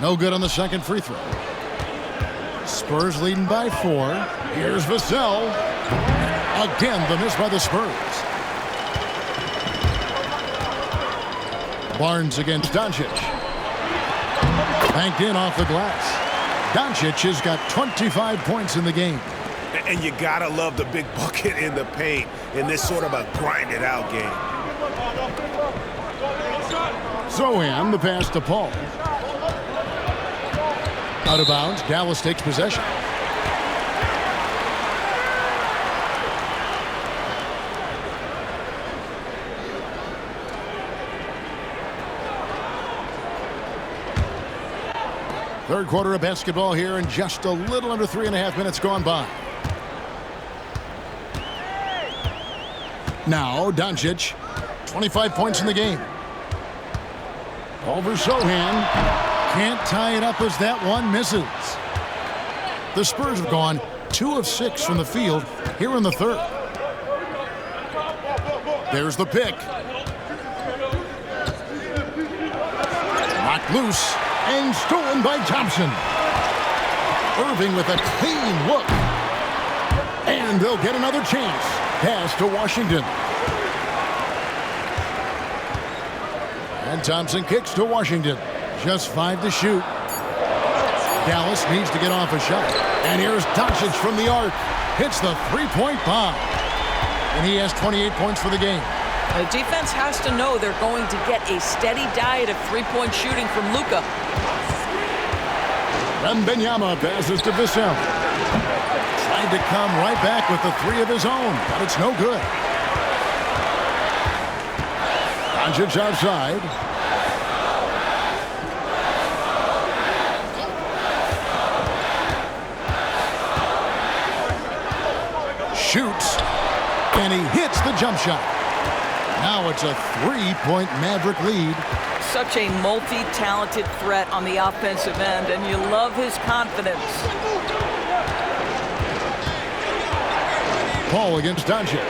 No good on the second free throw. Spurs leading by 4. Here's 𝗵𝘳. Again, the miss by the Spurs. Barnes against Doncic. Banked in off the glass. Doncic has got 25 points in the game. And you gotta love the big bucket in the paint in this sort of a grinded-out game. Sochan, the pass to Paul. Out of bounds, Dallas takes possession. Third quarter of basketball here, and just a little under 3.5 minutes gone by. Now, Doncic, 25 points in the game. Over Sochan. Can't tie it up as that one misses. The Spurs have gone 2 of 6 from the field here in the third. There's the pick. Knocked loose and stolen by Thompson. Irving with a clean look. And they'll get another chance. Pass to Washington. And Thompson kicks to Washington. Just 5 to shoot. Dallas needs to get off a shot. And here's Doncic from the arc. Hits the three-point bomb. And he has 28 points for the game. The defense has to know they're going to get a steady diet of three-point shooting from Luka. Wembyama passes to 𝗵𝘳. Tried to come right back with the 3 of his own, but it's no good. Doncic outside. Shoots, and he hits the jump shot. Now it's a 3-point Maverick lead. Such a multi-talented threat on the offensive end, and you love his confidence. Paul against Doncic,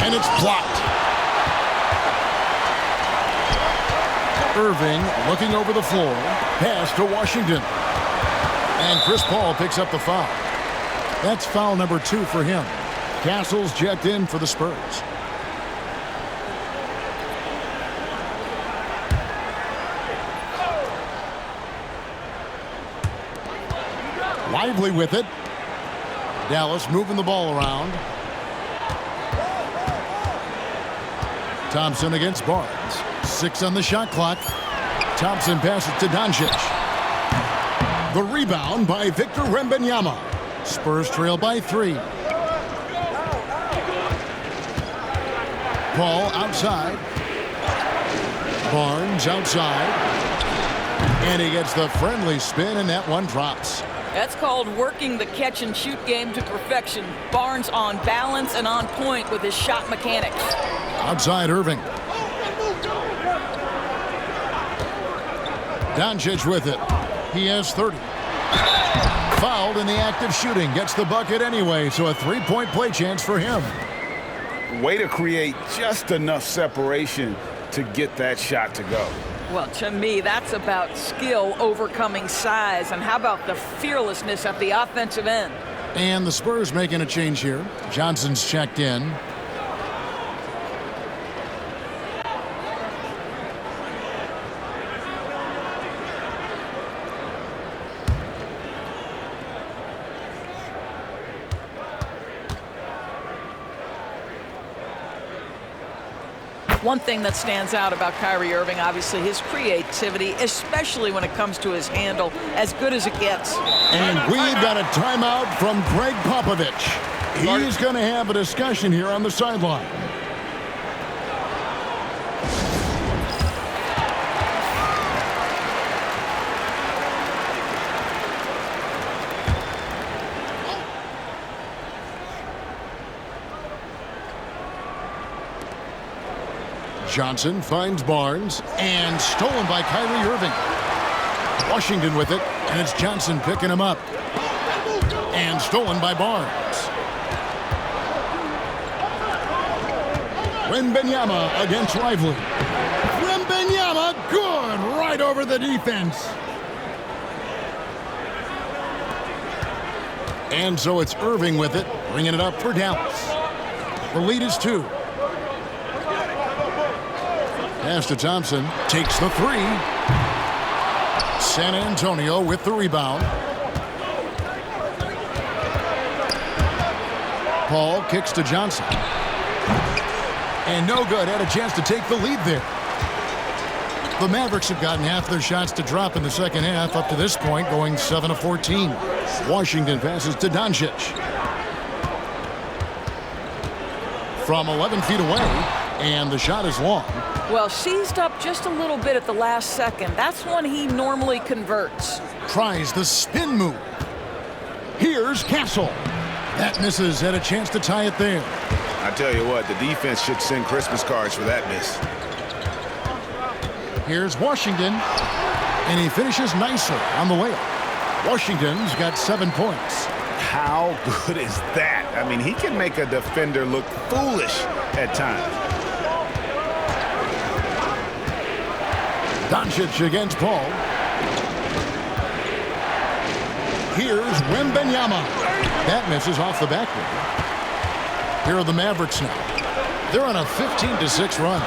and it's blocked. Irving looking over the floor. Pass to Washington. And Chris Paul picks up the foul. That's foul number 2 for him. Castle's checked in for the Spurs. Lively with it. Dallas moving the ball around. Thompson against Barnes. 6 on the shot clock. Thompson passes to Doncic. The rebound by Victor Wembyama. Spurs trail by 3. Paul outside. Barnes outside. And he gets the friendly spin, and that one drops. That's called working the catch-and-shoot game to perfection. Barnes on balance and on point with his shot mechanics. Outside Irving. Doncic with it. He has 30. Fouled in the act of shooting. Gets the bucket anyway, so a 3-point play chance for him. Way to create just enough separation to get that shot to go. Well, to me, that's about skill overcoming size. And how about the fearlessness at the offensive end? And the Spurs making a change here. Johnson's checked in. One thing that stands out about Kyrie Irving, obviously, his creativity, especially when it comes to his handle, as good as it gets. And we've got a timeout from Gregg Popovich. He's going to have a discussion here on the sideline. Johnson finds Barnes, and stolen by Kyrie Irving. Washington with it, and it's Johnson picking him up. And stolen by Barnes. Wembyama against Lively. Wembyama, good, right over the defense. And so it's Irving with it, bringing it up for Dallas. The lead is 2. Pass to Thompson, takes the 3. San Antonio with the rebound. Paul kicks to Johnson. And no good, had a chance to take the lead there. The Mavericks have gotten half their shots to drop in the second half up to this point, going 7 of 14. Washington passes to Doncic. From 11 feet away, and the shot is long. Well, seized up just a little bit at the last second. That's when he normally converts. Tries the spin move. Here's Castle. That misses, had a chance to tie it there. I tell you what, the defense should send Christmas cards for that miss. Here's Washington, and he finishes nicely on the layup. Washington's got 7 points. How good is that? I mean, he can make a defender look foolish at times. Doncic against Paul. Here's Wembyama. That misses off the backboard. Here are the Mavericks now. They're on a 15-6 run.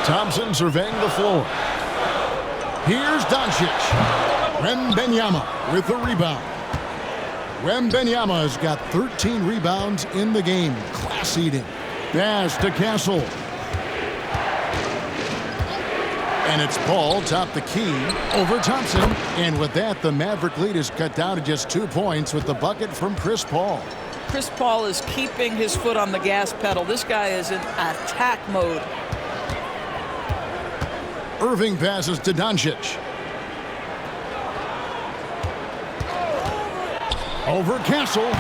Thompson surveying the floor. Here's Doncic. Wembyama with the rebound. Wembyama has got 13 rebounds in the game. Class eating. Pass to Castle. And it's Paul, top the key, over Thompson. And with that, the Maverick lead is cut down to just 2 points with the bucket from Chris Paul. Chris Paul is keeping his foot on the gas pedal. This guy is in attack mode. Irving passes to Doncic. Over Castle.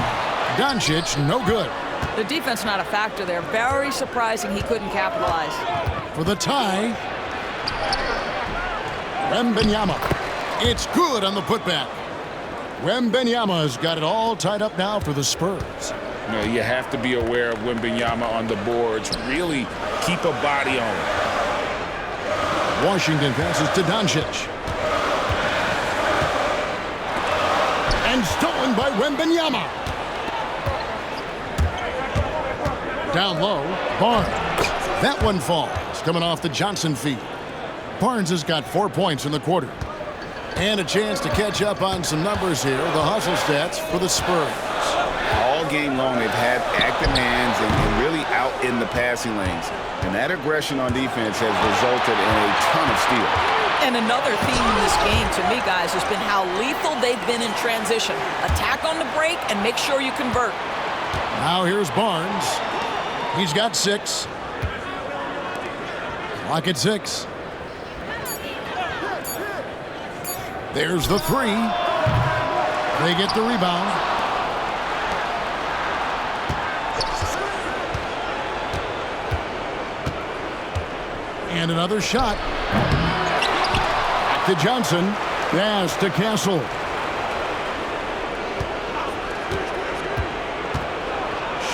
Doncic, no good. The defense not a factor there. Very surprising he couldn't capitalize. For the tie. Wembyama. It's good on the putback. Wembyama's got it all tied up now for the Spurs. You know, you have to be aware of Wembyama on the boards. Really keep a body on him. Washington passes to Doncic. And stolen by Wembyama. Down low, Barnes. That one falls, coming off the Johnson feed. Barnes has got 4 points in the quarter. And a chance to catch up on some numbers here. The hustle stats for the Spurs. All game long, they've had active hands and really out in the passing lanes. And that aggression on defense has resulted in a ton of steals. And another theme in this game, to me, guys, has been how lethal they've been in transition. Attack on the break and make sure you convert. Now here's Barnes. He's got 6. Clock at 6. There's the 3. They get the rebound. And another shot. To Johnson. Pass to Castle.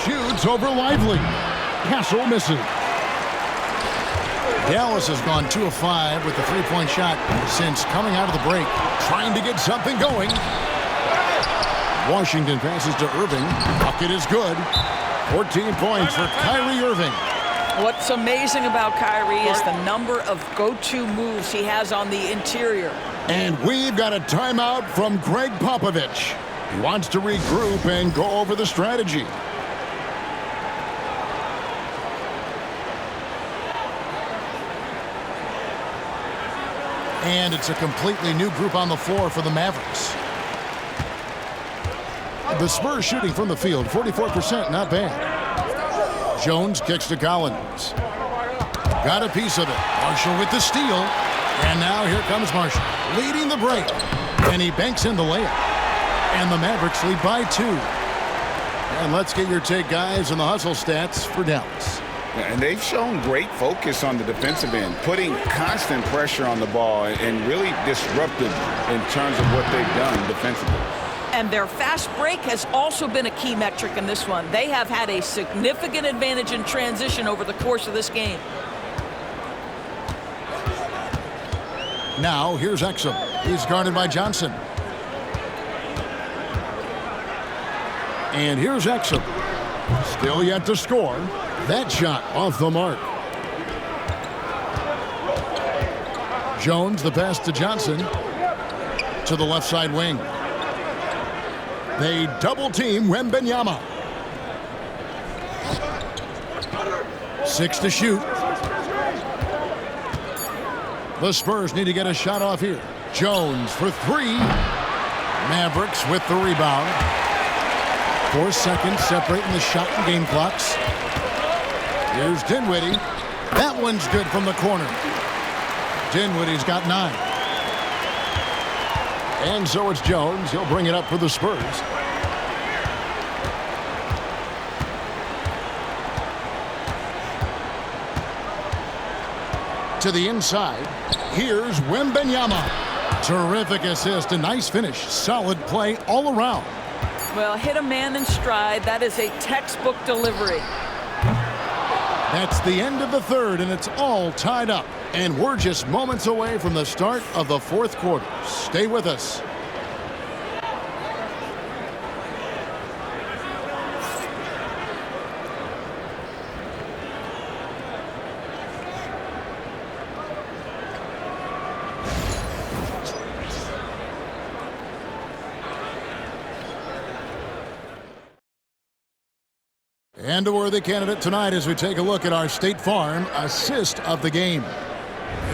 Shoots over Lively. Castle misses. Dallas has gone 2 of 5 with the 3-point shot since coming out of the break, trying to get something going. Washington passes to Irving. Bucket is good. 14 points for Kyrie Irving. What's amazing about Kyrie is the number of go-to moves he has on the interior. And we've got a timeout from Greg Popovich. He wants to regroup and go over the strategy. And it's a completely new group on the floor for the Mavericks. The Spurs shooting from the field, 44%, not bad. Jones kicks to Collins. Got a piece of it. Marshall with the steal. And now here comes Marshall, leading the break. And he banks in the layup. And the Mavericks lead by 2. And let's get your take, guys, on the hustle stats for Dallas. And they've shown great focus on the defensive end, putting constant pressure on the ball and really disruptive in terms of what they've done defensively. And their fast break has also been a key metric in this one. They have had a significant advantage in transition over the course of this game. Now, here's Exum. He's guarded by Johnson. And here's Exum. Still yet to score. That shot off the mark. Jones, the pass to Johnson. To the left side wing. They double team Wembyama. 6 to shoot. The Spurs need to get a shot off here. Jones for 3. Mavericks with the rebound. 4 seconds separating the shot and game clocks. Here's Dinwiddie. That one's good from the corner. Dinwiddie's got 9. And so it's Jones. He'll bring it up for the Spurs. To the inside. Here's Wembyama. Terrific assist, a nice finish. Solid play all around. Well, hit a man in stride. That is a textbook delivery. That's the end of the third, and it's all tied up. And we're just moments away from the start of the fourth quarter. Stay with us. And a worthy candidate tonight as we take a look at our State Farm assist of the game.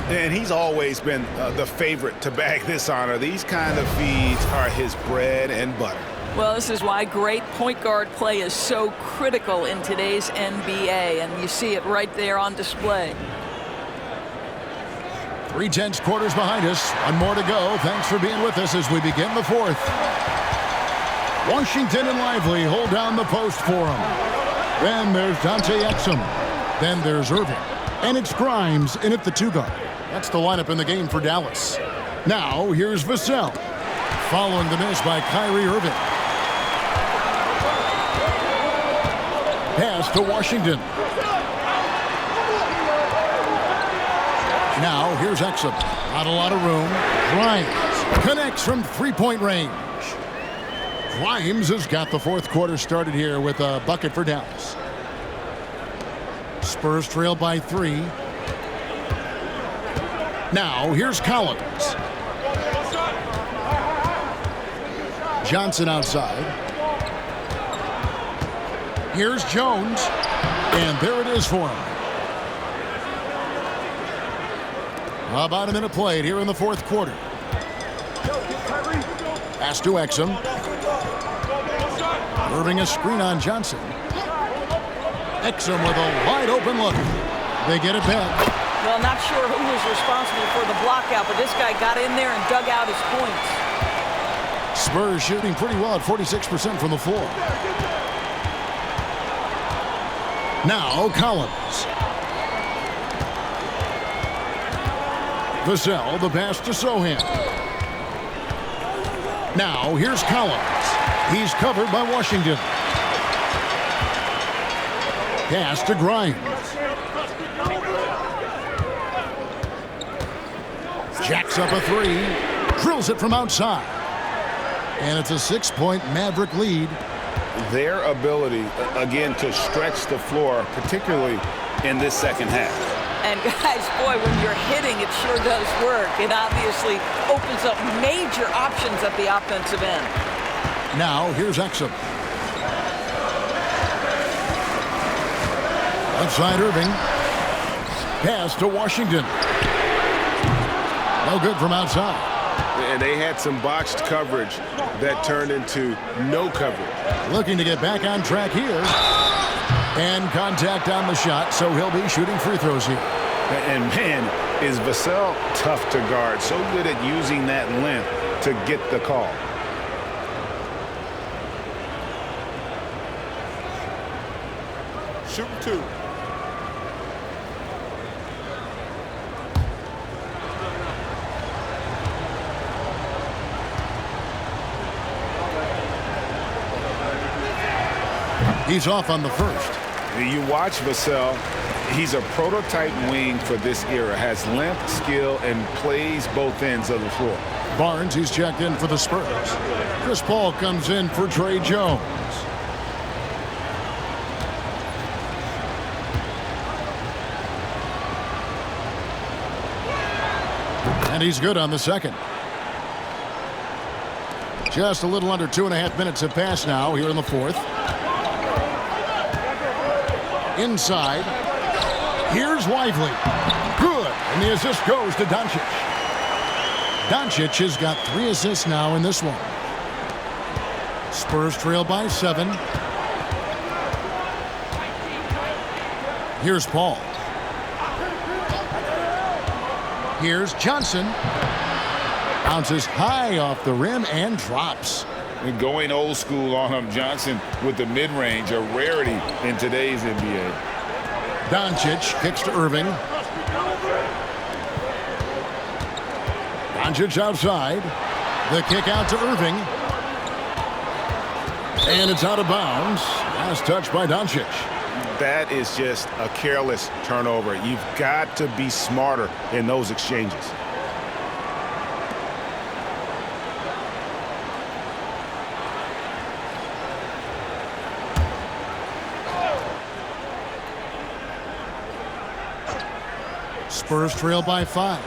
And he's always been the favorite to bag this honor. These kind of feeds are his bread and butter. Well, this is why great point guard play is so critical in today's NBA, and you see it right there on display. 3/10 quarters behind us. One more to go. Thanks for being with us as we begin the fourth. Washington and Lively hold down the post for him. Then there's Dante Exum. Then there's Irving. And it's Grimes in at the 2 guard. That's the lineup in the game for Dallas. Now here's Vassell. Following the miss by Kyrie Irving. Pass to Washington. Now here's Exum. Not a lot of room. Grimes connects from 3-point range. Grimes has got the fourth quarter started here with a bucket for Dallas. Spurs trail by 3. Now here's Collins. Johnson outside. Here's Jones. And there it is for him. About a minute played here in the fourth quarter. Pass to Exum. Irving a screen on Johnson. Exum with a wide open look. They get it back. Well, not sure who was responsible for the blockout, but this guy got in there and dug out his points. Spurs shooting pretty well at 46% from the floor. Now Collins. Vassell, the pass to Sohan. Now here's Collins. He's covered by Washington. Pass to Grimes. Jacks up a 3. Drills it from outside. And it's a 6-point Maverick lead. Their ability, again, to stretch the floor, particularly in this second half. And guys, boy, when you're hitting, it sure does work. It obviously opens up major options at the offensive end. Now here's Exum. Outside Irving. Pass to Washington. No good from outside. And they had some botched coverage that turned into no coverage. Looking to get back on track here. And contact on the shot, so he'll be shooting free throws here. And man, is Vassell tough to guard. So good at using that length to get the call. Shooting 2. He's off on the first. You watch Vassell. He's a prototype wing for this era. Has length, skill, and plays both ends of the floor. Barnes, he's checked in for the Spurs. Chris Paul comes in for Trey Jones. And he's good on the second. Just a little under 2.5 minutes have passed now here in the fourth. Inside. Here's Lively. Good. And the assist goes to Doncic. Doncic has got 3 assists now in this one. Spurs trail by 7. Here's Paul. Here's Johnson. Bounces high off the rim and drops. And going old school on him, Johnson with the mid-range, a rarity in today's NBA. Doncic kicks to Irving. Doncic outside. The kick out to Irving. And it's out of bounds. Last touch by Doncic. That is just a careless turnover. You've got to be smarter in those exchanges. Spurs trail by 5.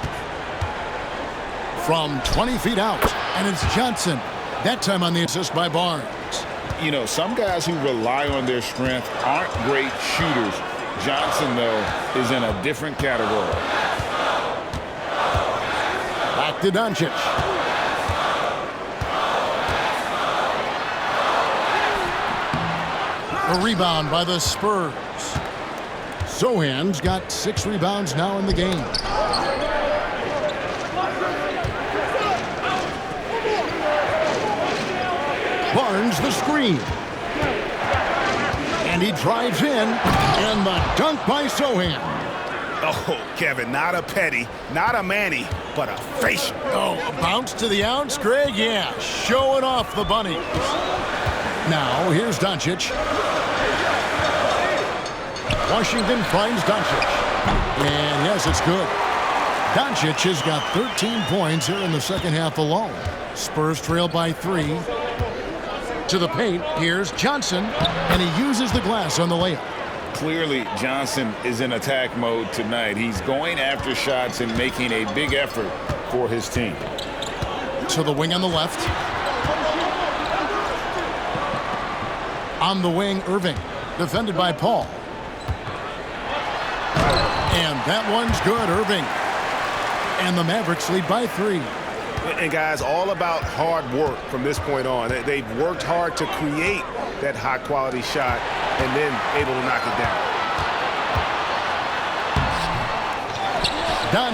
From 20 feet out, and it's Johnson. That time on the assist by Barnes. You know, some guys who rely on their strength aren't great shooters. Johnson, though, is in a different category. Back to Doncic. A rebound by the Spurs. Sochan's got 6 rebounds now in the game. Barnes the screen. And he drives in. And the dunk by Sochan. Oh, Kevin, not a Petty, not a Manny, but a facial. Oh, a bounce to the ounce, Greg? Yeah, showing off the bunnies. Now, here's Doncic. Washington finds Doncic. And yes, it's good. Doncic has got 13 points here in the second half alone. Spurs trail by 3. To the paint, here's Johnson. And he uses the glass on the layup. Clearly, Johnson is in attack mode tonight. He's going after shots and making a big effort for his team. To the wing on the left. On the wing, Irving. Defended by Paul. And that one's good, Irving. And the Mavericks lead by 3. And guys, all about hard work from this point on. They've worked hard to create that high-quality shot and then able to knock it down.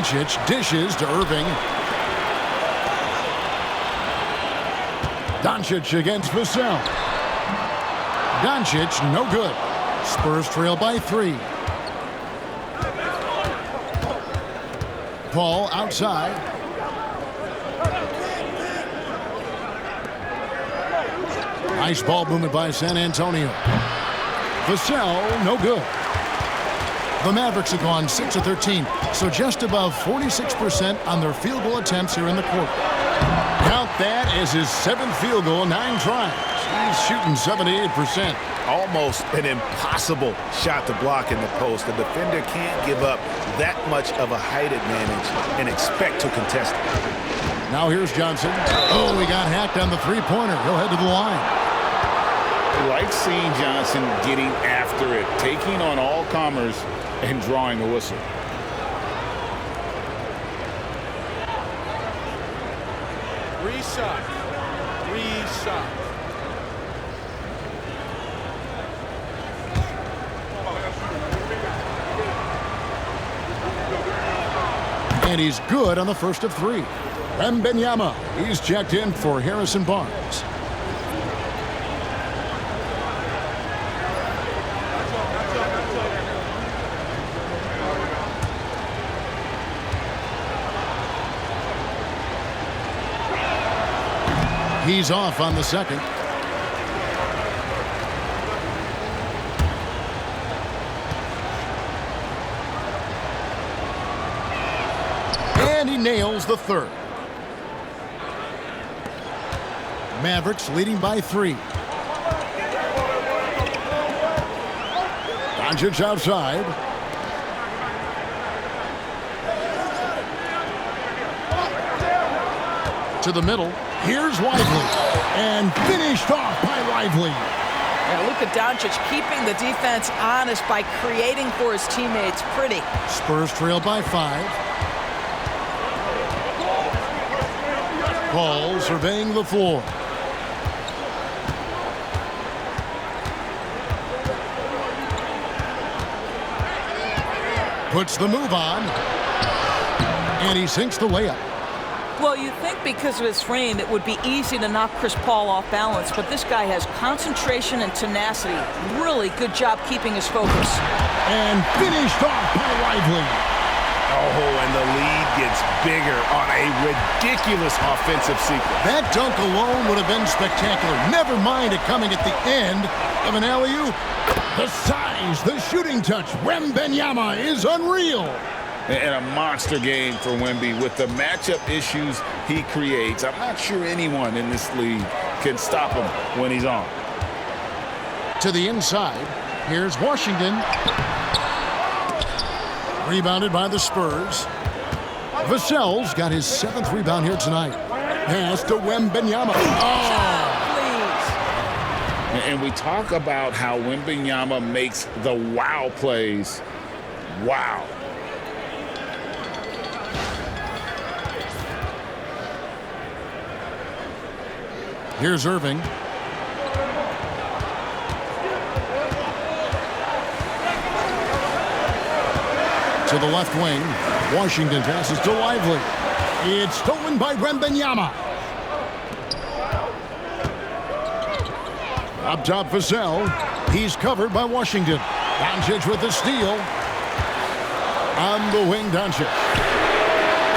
Doncic dishes to Irving. Doncic against Vassell. Doncic, no good. Spurs trail by 3. Paul outside. Nice ball movement by San Antonio. Vassell, no good. The Mavericks have gone 6 of 13, so just above 46% on their field goal attempts here in the quarter. Count that as his 7th field goal in 9 tries. He's shooting 78%. Almost an impossible shot to block in the post. The defender can't give up that much of a height advantage and expect to contest it. Now here's Johnson. Oh, he got hacked on the three-pointer. He'll head to the line. I like seeing Johnson getting after it, taking on all comers and drawing the whistle. Reset. Reset. And he's good on the first of 3. Wembyama, he's checked in for Harrison Barnes. He's off on the second. And he nails the third. Mavericks leading by 3. Doncic outside. to the middle. Here's Lively. And finished off by Lively. Yeah, Luka Doncic keeping the defense honest by creating for his teammates. Pretty. Spurs trail by 5. Paul surveying the floor. Puts the move on. And he sinks the layup. Well, you think because of his frame, it would be easy to knock Chris Paul off balance, but this guy has concentration and tenacity. Really good job keeping his focus. And finished off by Lively. Oh, and the lead gets bigger on a ridiculous offensive sequence. That dunk alone would have been spectacular. Never mind it coming at the end of an alley-oop. The size, the shooting touch. Wembyama is unreal. And a monster game for Wemby with the matchup issues he creates. I'm not sure anyone in this league can stop him when he's on. To the inside, here's Washington. Rebounded by the Spurs. Vassell's got his 7th rebound here tonight. Pass to Wembyama. Oh! And we talk about how Wembyama makes the wow plays. Wow. Here's Irving. To the left wing. Washington passes to Lively. It's stolen by Wembyama. Up top, Vassell. He's covered by Washington. Doncic with the steal. On the wing, Doncic.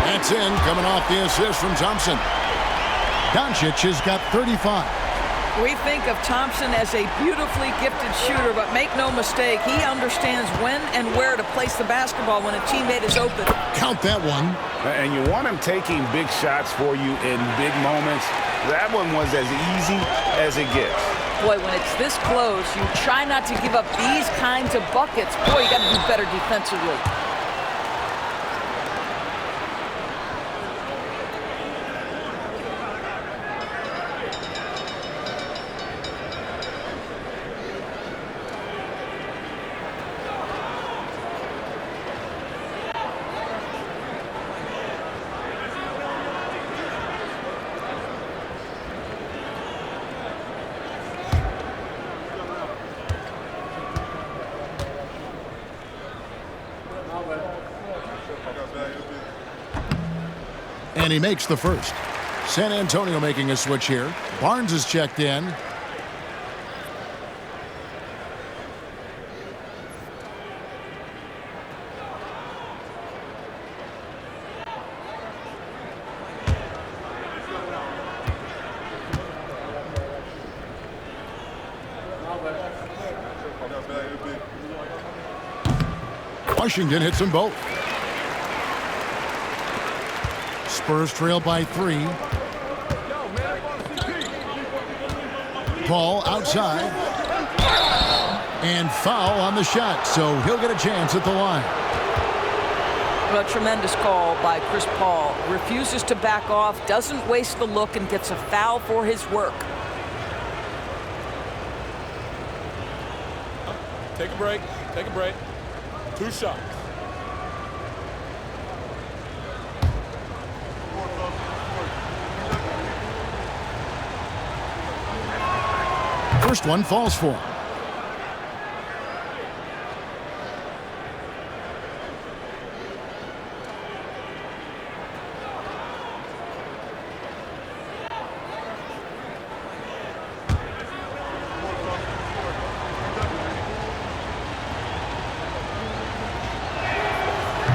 That's in, coming off the assist from Thompson. Doncic has got 35. We think of Thompson as a beautifully gifted shooter, but make no mistake, he understands when and where to place the basketball when a teammate is open. Count that one. And you want him taking big shots for you in big moments. That one was as easy as it gets. Boy, when it's this close, you try not to give up these kinds of buckets. Boy, you got to do better defensively. And he makes the first. San Antonio making a switch here. Barnes is checked in. Washington hits them both. Spurs trail by 3. Paul outside. And foul on the shot, so he'll get a chance at the line. A tremendous call by Chris Paul. Refuses to back off, doesn't waste the look, and gets a foul for his work. Take a break. Take a break. 2 shots. First one falls for him.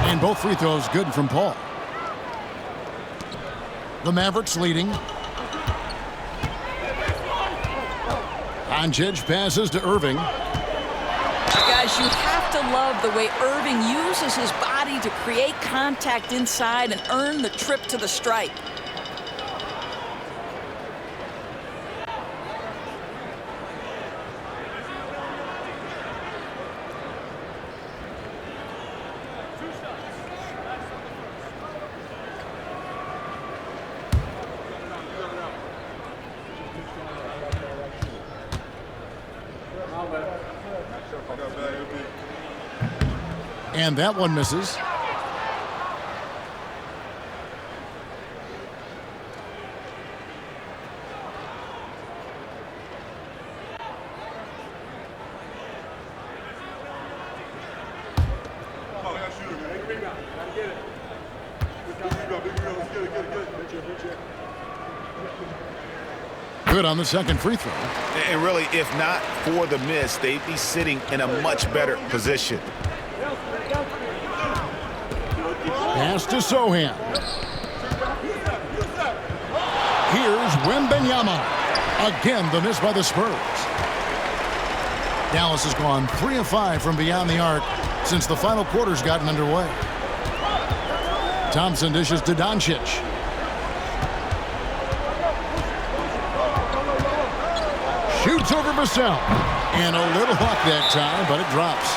And both free throws good from Paul. The Mavericks leading. Doncic passes to Irving. Guys, you have to love the way Irving uses his body to create contact inside and earn the trip to the stripe. And that one misses. Good on the second free throw. And really, if not for the miss, they'd be sitting in a much better position. Pass to Sochan. Here's Wembyama. Again, the miss by the Spurs. Dallas has gone 3 of 5 from beyond the arc since the final quarter's gotten underway. Thompson dishes to Doncic. Shoots over Vassell. And a little luck that time, but it drops.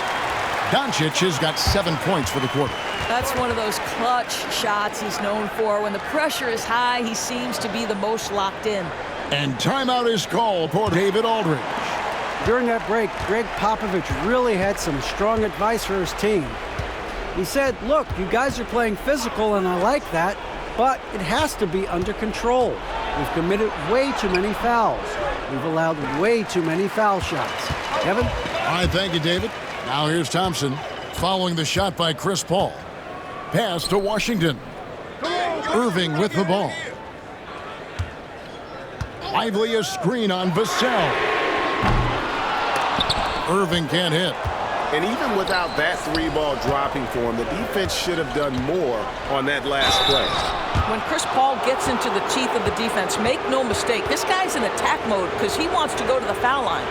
Doncic has got 7 points for the quarter. That's one of those clutch shots he's known for. When the pressure is high, he seems to be the most locked in. And timeout is called for David Aldridge. During that break, Greg Popovich really had some strong advice for his team. He said, look, you guys are playing physical, and I like that, but it has to be under control. We've committed way too many fouls. We've allowed way too many foul shots. Kevin? All right, thank you, David. Now here's Thompson following the shot by Chris Paul. Pass to Washington. Irving with the ball. Lively a screen on Vassell. Irving can't hit. And even without that 3-ball dropping for him, the defense should have done more on that last play. When Chris Paul gets into the teeth of the defense, make no mistake, this guy's in attack mode because he wants to go to the foul line.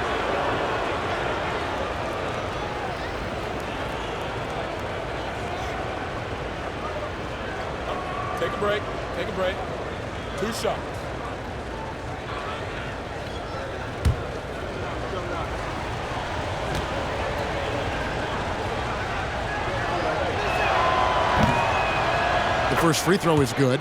Take a break. Take a break. 2 shots. The first free throw is good.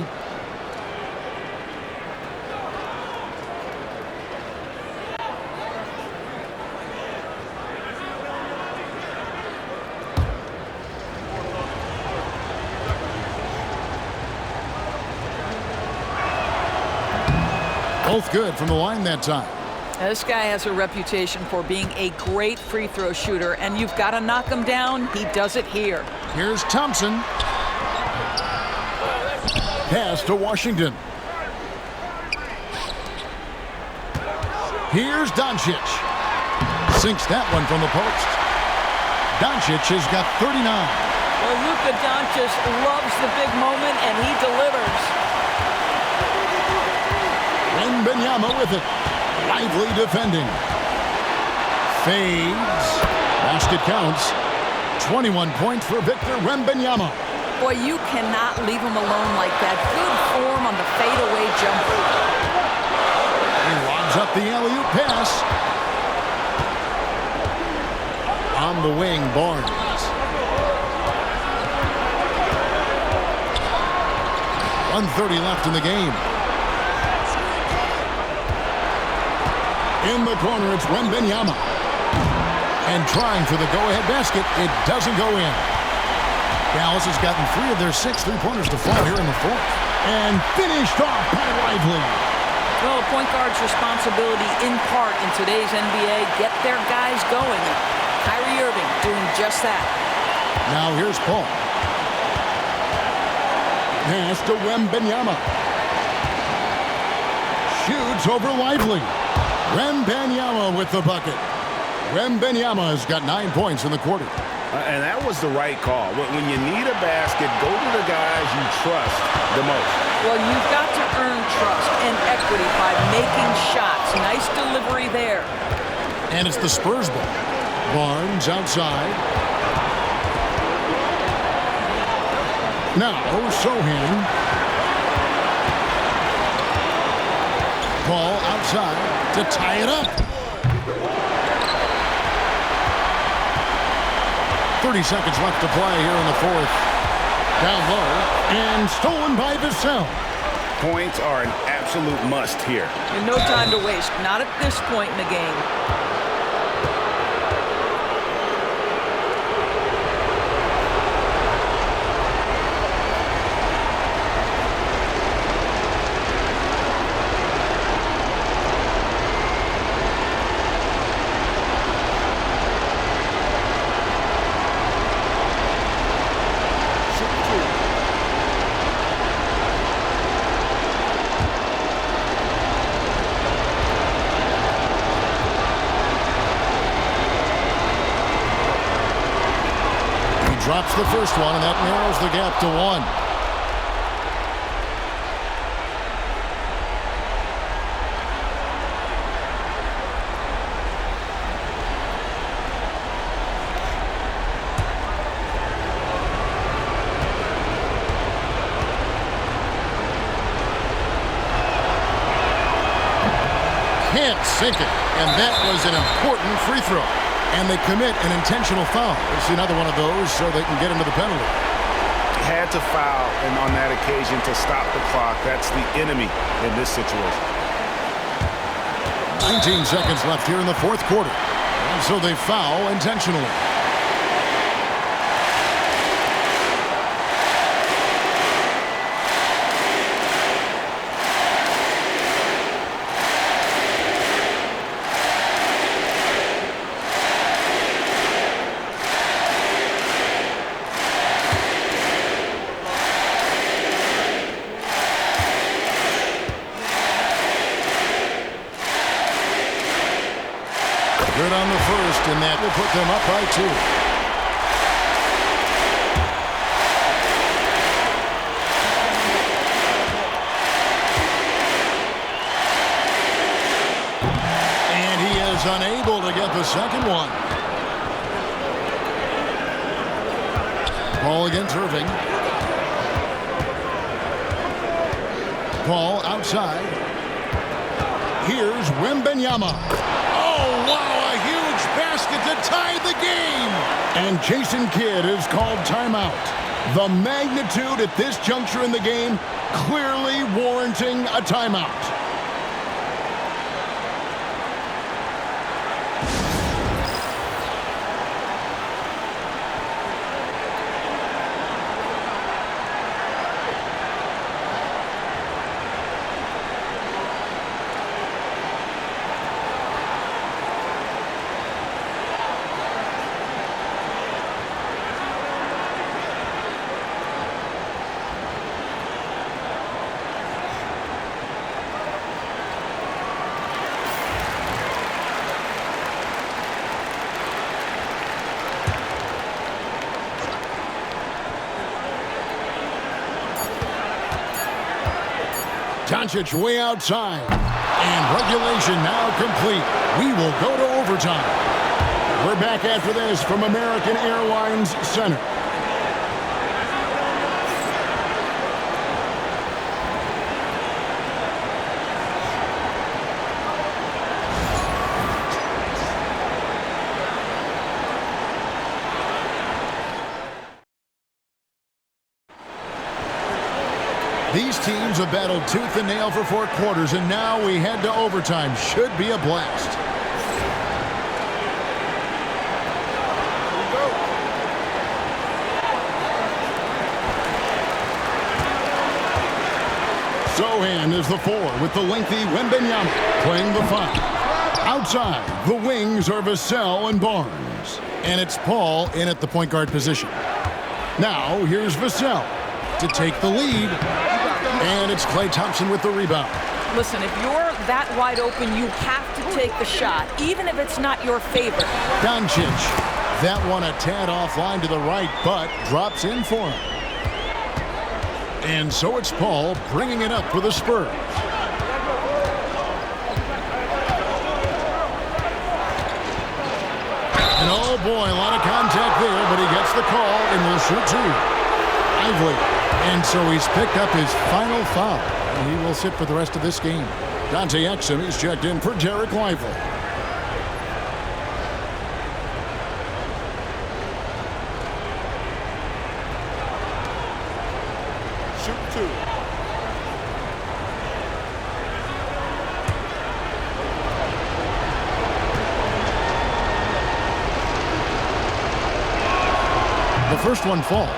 Both good from the line that time. Now, this guy has a reputation for being a great free throw shooter, and you've got to knock him down. He does it here. Here's Thompson. Pass to Washington. Here's Doncic. Sinks that one from the post. Doncic has got 39. Well, Luka Doncic loves the big moment, and he delivers. Wembyama with it. Lively defending. Fades. Basket counts. 21 points for Victor Wembyama. Boy, you cannot leave him alone like that. Good form on the fadeaway jumper. He lobs up the alley-oop pass. On the wing, Barnes. 1:30 left in the game. In the corner, it's Wembyama. And trying for the go-ahead basket. It doesn't go in. Dallas has gotten 3 of their 6 3-pointers to fall here in the fourth. And finished off by Lively. Well, a point guard's responsibility in part in today's NBA, get their guys going. Kyrie Irving doing just that. Now here's Paul. Pass to Wembyama. Shoots over Lively. Wembyama with the bucket. Wembyama has got 9 points in the quarter. And that was the right call. When you need a basket, go to the guys you trust the most. Well, you've got to earn trust and equity by making shots. Nice delivery there. And it's the Spurs ball. Barnes outside. Now, Sochan. Ball outside to tie it up. 30 seconds left to play here in the fourth. Down low, and stolen by Vassell. Points are an absolute must here. And no time to waste, not at this point in the game. drops the first one, and that narrows the gap to 1. Can't sink it, and that was an important free throw. And they commit an intentional foul. It's another one of those so they can get into the penalty. Had to foul, and on that occasion to stop the clock. That's the enemy in this situation. 19 seconds left here in the fourth quarter. And so they foul intentionally. Good on the first, and that will put them up by 2. And he is unable to get the second one. Ball against Irving. Ball outside. Here's Wembyama. Oh, wow. Basket to tie the game. And Jason Kidd is called timeout. The magnitude at this juncture in the game clearly warranting a timeout. Doncic way outside. And regulation now complete. We will go to overtime. We're back after this from American Airlines Center. These teams have battled tooth and nail for 4 quarters, and now we head to overtime. Should be a blast. Sochan is the 4 with the lengthy Wembyama playing the 5. Outside, the wings are Vassell and Barnes. And it's Paul in at the point guard position. Now, here's Vassell to take the lead. And it's Klay Thompson with the rebound. Listen, if you're that wide open, you have to take the shot, even if it's not your favorite. Doncic. That one a tad offline to the right, but drops in for him. And so it's Paul bringing it up for the Spurs. And oh boy, a lot of contact there, but he gets the call and will shoot 2. Lively. And so he's picked up his final foul. And he will sit for the rest of this game. Dante Exum is checked in for Dereck Lively. Shoot 2. The first one falls.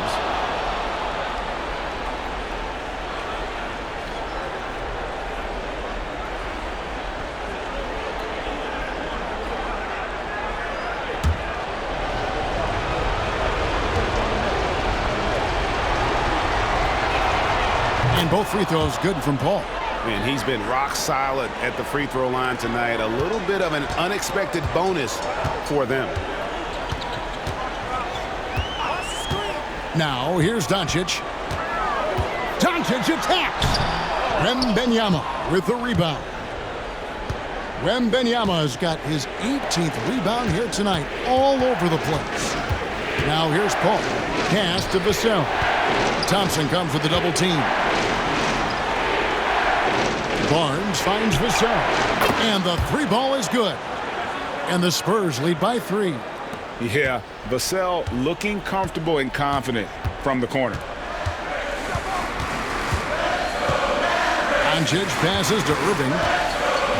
And both free throws good from Paul. And he's been rock solid at the free throw line tonight. A little bit of an unexpected bonus for them. Now, here's Doncic. Doncic attacks. Wembyama with the rebound. Wembyama has got his 18th rebound here tonight, all over the place. Now here's Paul. Pass to 𝗏. Thompson comes with the double team. Barnes finds 𝗏. And the three ball is good. And the Spurs lead by 3. Yeah, 𝗏 looking comfortable and confident from the corner. Doncic passes to Irving.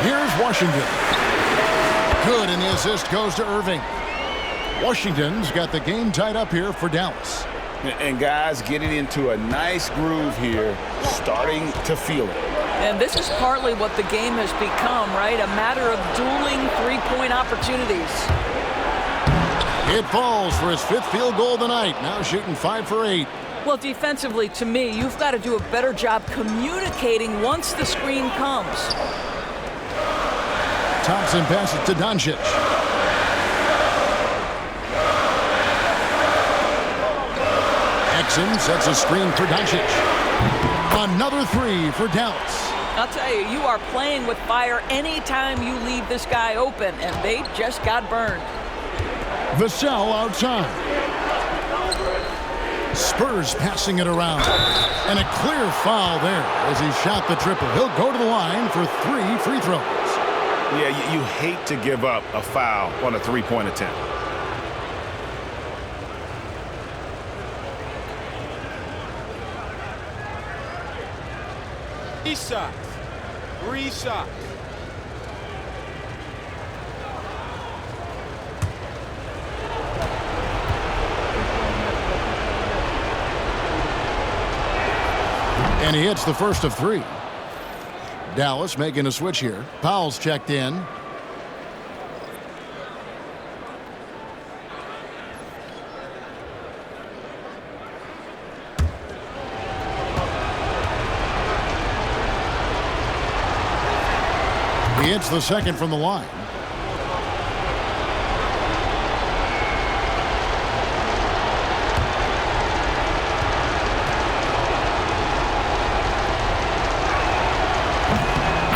Here's Washington. Good, and the assist goes to Irving. Washington's got the game tied up here for Dallas. And guys getting into a nice groove here, starting to feel it. And this is partly what the game has become, right? A matter of dueling three-point opportunities. It falls for his 5th field goal of the night. Now shooting 5 for 8. Well, defensively, to me, you've got to do a better job communicating once the screen comes. Thompson passes to Doncic. Exum sets a screen for Doncic. Another 3 for Dallas. I'll tell you, you are playing with fire anytime you leave this guy open, and they just got burned. 𝗏 outside. Spurs passing it around. And a clear foul there as he shot the triple. He'll go to the line for 3 free throws. Yeah, you hate to give up a foul on a three-point attempt. Three shots. And he hits the first of 3. Dallas making a switch here. Powell's checked in. He hits the second from the line.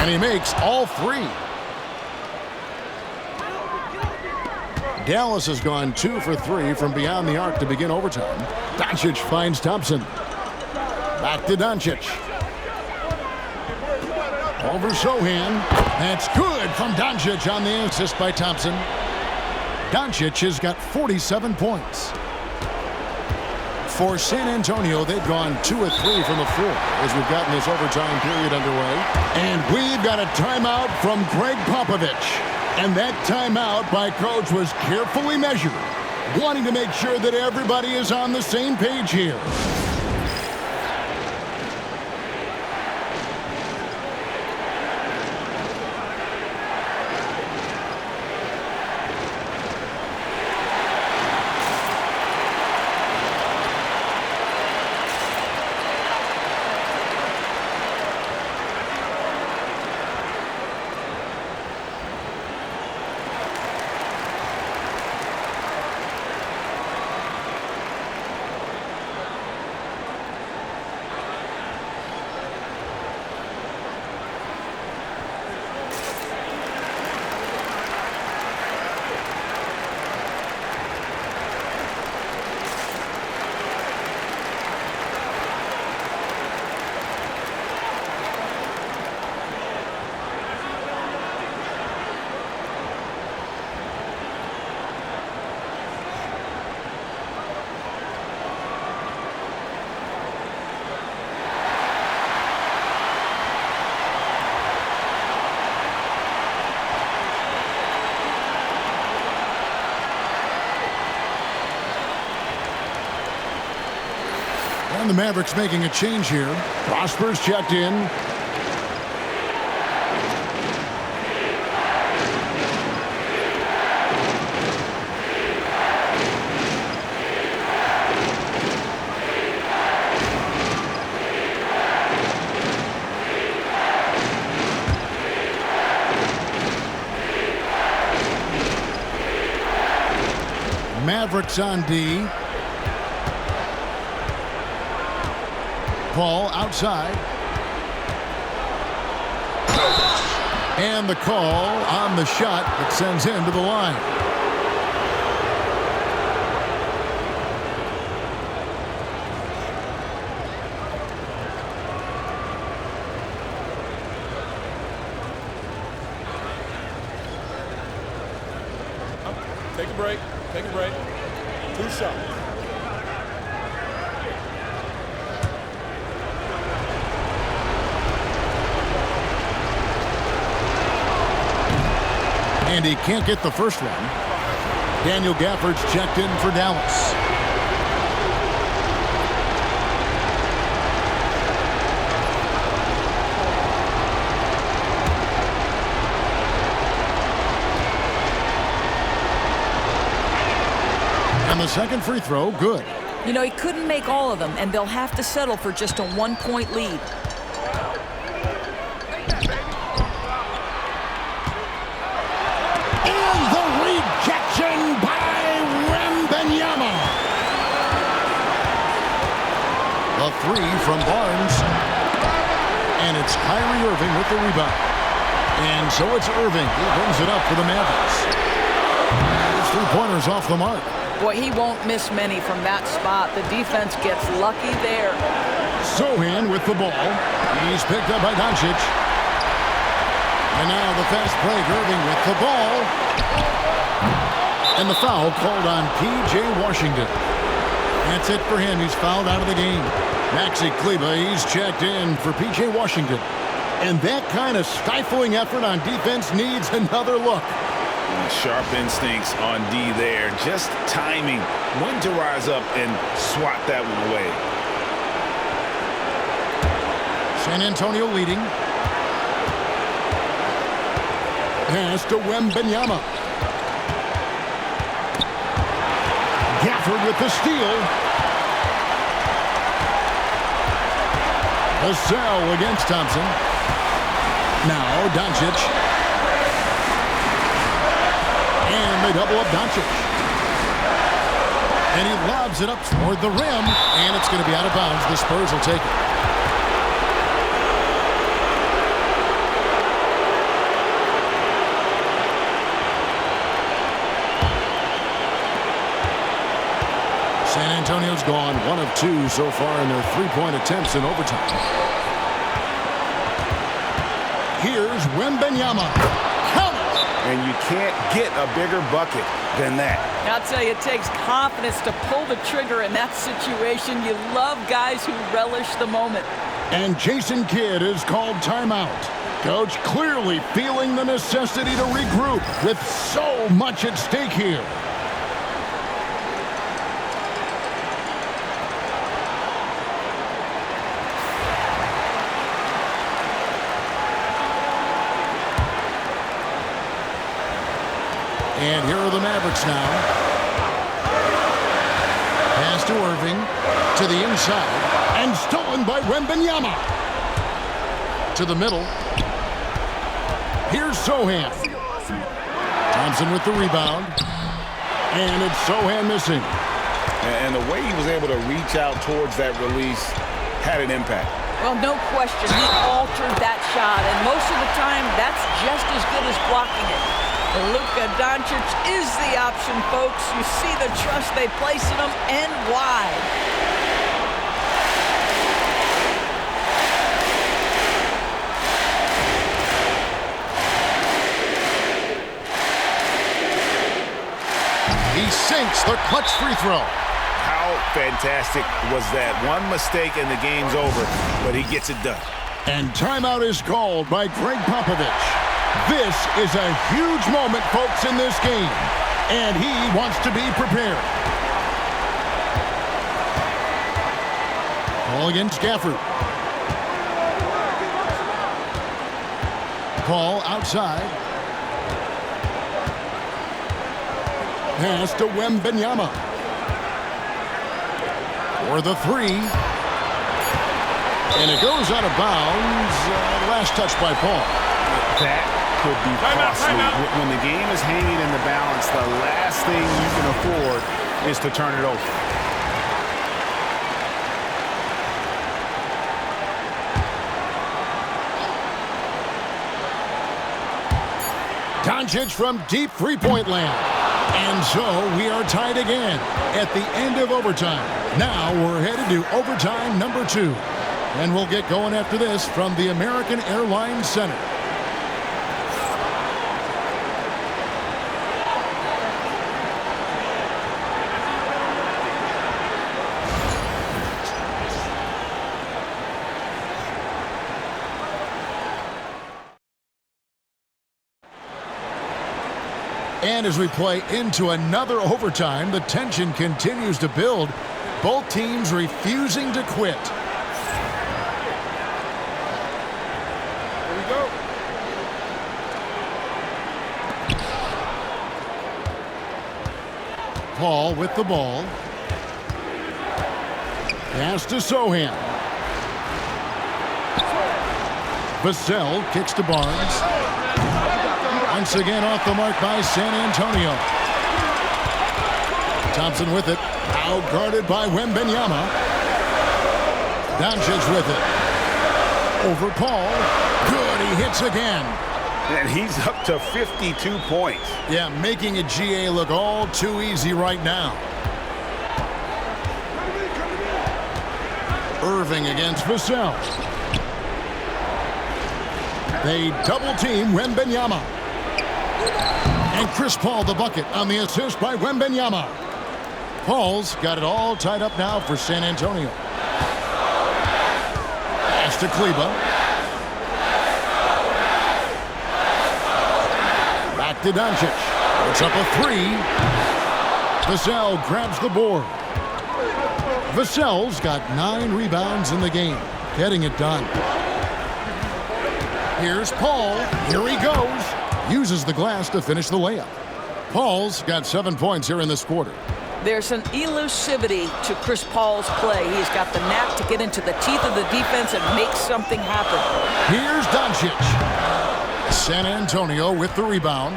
And he makes all 3. Dallas has gone 2 for 3 from beyond the arc to begin overtime. Doncic finds Thompson. Back to Doncic. Over Sochan. That's good from Doncic on the assist by Thompson. Doncic has got 47 points. For San Antonio, they've gone 2 of 3 from the floor as we've gotten this overtime period underway. And we've got a timeout from Gregg Popovich. And that timeout by Coach was carefully measured, wanting to make sure that everybody is on the same page here. And the Mavericks making a change here. Prosper's checked in. Mavericks on D. Ball outside. And the call on the shot that sends him to the line. Take a break. Take a break. 2 shots. And he can't get the first one. Daniel Gafford's checked in for Dallas. And the second free throw, good. You know, he couldn't make all of them, and they'll have to settle for just a 1-point lead. Rejection by Wembyama. A three from Barnes. And it's Kyrie Irving with the rebound. And so it's Irving who brings it up for the Mavericks. His three-pointers off the mark. Boy, he won't miss many from that spot. The defense gets lucky there. Sochan with the ball. He's picked up by Doncic. And now the fast break. Irving with the ball. And the foul called on P.J. Washington. That's it for him. He's fouled out of the game. 𝙗𝗍 𝗃𝗧, he's checked in for P.J. Washington. And that kind of stifling effort on defense needs another look. Sharp instincts on D there. Just timing when to rise up and swat that one away. San Antonio leading. Pass to Wembyama. Gafford with the steal. Vassell against Thompson. Now Doncic. And they double up Doncic. And he lobs it up toward the rim. And it's going to be out of bounds. The Spurs will take it. San Antonio's gone 1 of 2 so far in their three-point attempts in overtime. Here's Wembyama. Count it! And you can't get a bigger bucket than that. I'll tell you, it takes confidence to pull the trigger in that situation. You love guys who relish the moment. And Jason Kidd is called timeout. Coach clearly feeling the necessity to regroup with so much at stake here. And here are the Mavericks now. Pass to Irving, to the inside, and stolen by Wembyama. To the middle. Here's Sochan. Thompson with the rebound. And it's Sochan missing. And the way he was able to reach out towards that release had an impact. Well, no question, he altered that shot, and most of the time, that's just as good as blocking it. Luka Doncic is the option, folks. You see the trust they place in him, and why. He sinks the clutch free throw. How fantastic was that? One mistake and the game's over, but he gets it done. And timeout is called by Gregg Popovich. This is a huge moment, folks, in this game. And he wants to be prepared. Ball against Gafford. Ball outside. Pass to Wembyama. For the three. And it goes out of bounds. Last touch by Paul. That could be costly. When the game is hanging in the balance, the last thing you can afford is to turn it over. Doncic from deep three-point land. And so we are tied again at the end of overtime. Now we're headed to overtime number 2. And we'll get going after this from the American Airlines Center. And as we play into another overtime, the tension continues to build. Both teams refusing to quit. Here we go. Paul with the ball. Pass to Sochan. Vassell kicks to Barnes. Once again off the mark by San Antonio. Thompson with it. Out guarded by Wembyama. Doncic with it. Over Paul. Good, he hits again. And he's up to 52 points. Yeah, making a GA look all too easy right now. Irving against Vassell. They double team Wembyama. And Chris Paul the bucket on the assist by Wembyama. Paul's got it all tied up now for San Antonio. Pass to 𝗬𝗧. Back to Doncic. It's up a 3. Vassell grabs the board. Vassell's got 9 rebounds in the game, getting it done. Here's Paul. Here he goes. Uses the glass to finish the layup. Paul's got 7 points here in this quarter. There's an elusivity to Chris Paul's play. He's got the knack to get into the teeth of the defense and make something happen. Here's Doncic. San Antonio with the rebound.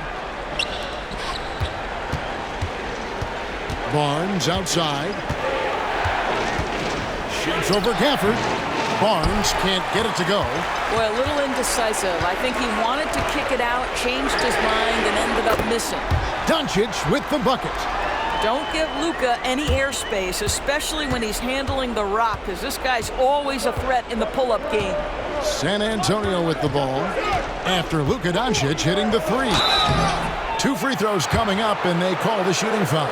Barnes outside. Shoots over Gafford. Barnes can't get it to go. Boy, a little indecisive. I think he wanted to kick it out, changed his mind, and ended up missing. Doncic with the bucket. Don't give Luka any airspace, especially when he's handling the rock, because this guy's always a threat in the pull-up game. San Antonio with the ball after Luka Doncic hitting the 3. 2 free throws coming up, and they call the shooting foul.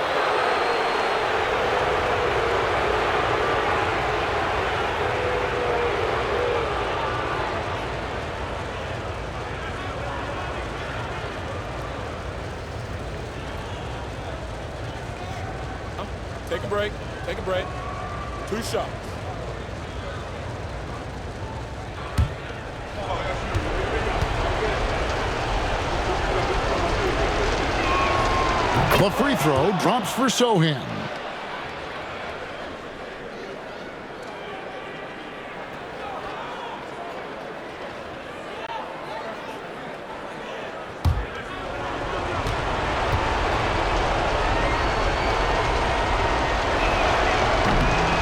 Take a break. Take a break. 2 shots. The free throw drops for Sochan.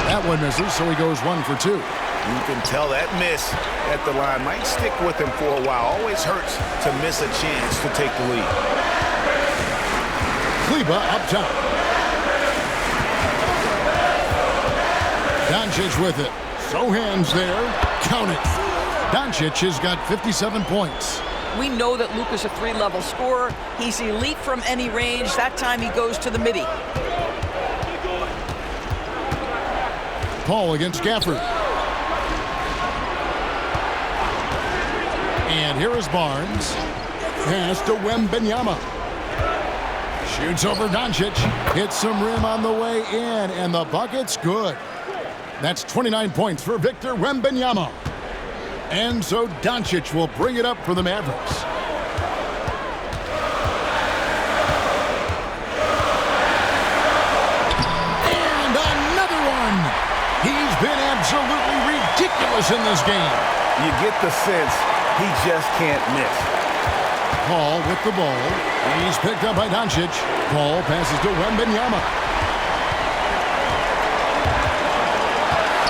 That one misses, so he goes 1 for 2. You can tell that miss at the line might stick with him for a while. Always hurts to miss a chance to take the lead. 𝗬𝗧 up top. Doncic with it. Sochan's there. Count it. Doncic has got 57 points. We know that Luka's a 3-level scorer. He's elite from any range. That time he goes to the midi. Paul against Gafford. And here is Barnes. Pass to Wembyama. Shoots over Doncic. Hits some rim on the way in, and the bucket's good. That's 29 points for Victor Wembyama. And so Doncic will bring it up for the Mavericks. And another one. He's been absolutely ridiculous in this game. You get the sense he just can't miss. Paul with the ball. He's picked up by Doncic. Paul passes to Wembyama.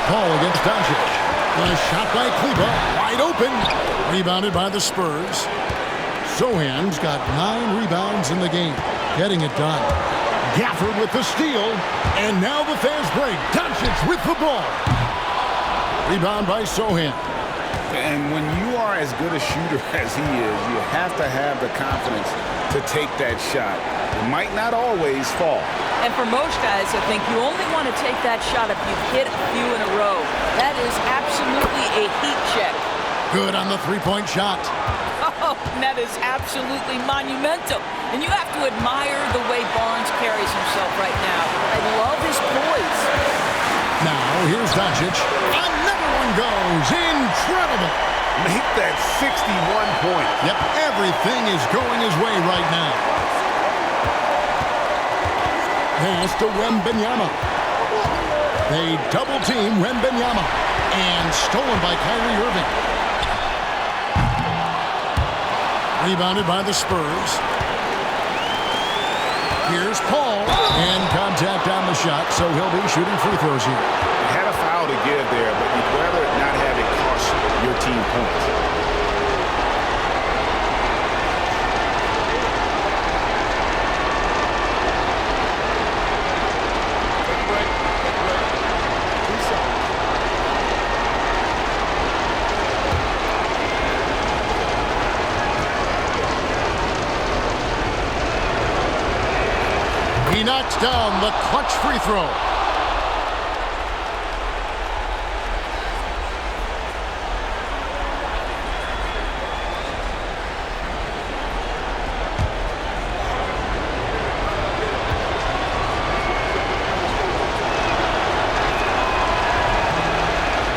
Paul against Doncic. The shot by 𝗬𝗧, wide open. Rebounded by the Spurs. Sochan's got 9 rebounds in the game, getting it done. Gafford with the steal, and now the fast break. Doncic with the ball. Rebound by Sochan. And when you are as good a shooter as he is, you have to have the confidence to take that shot. It might not always fall. And for most guys, I think you only want to take that shot if you've hit a few in a row. That is absolutely a heat check. Good on the three-point shot. Oh, that is absolutely monumental. And you have to admire the way Barnes carries himself right now. I love his poise. Now, here's Doncic. Another one goes. Incredible. Make that 61 point. Yep, everything is going his way right now. Pass to Wembyama. They double-team Wembyama. And stolen by Kyrie Irving. Rebounded by the Spurs. Here's Paul. And contact on the shot, so he'll be shooting free throws here. Had a foul to give there, but you'd rather not have it cost your team points. He knocks down the clutch free throw.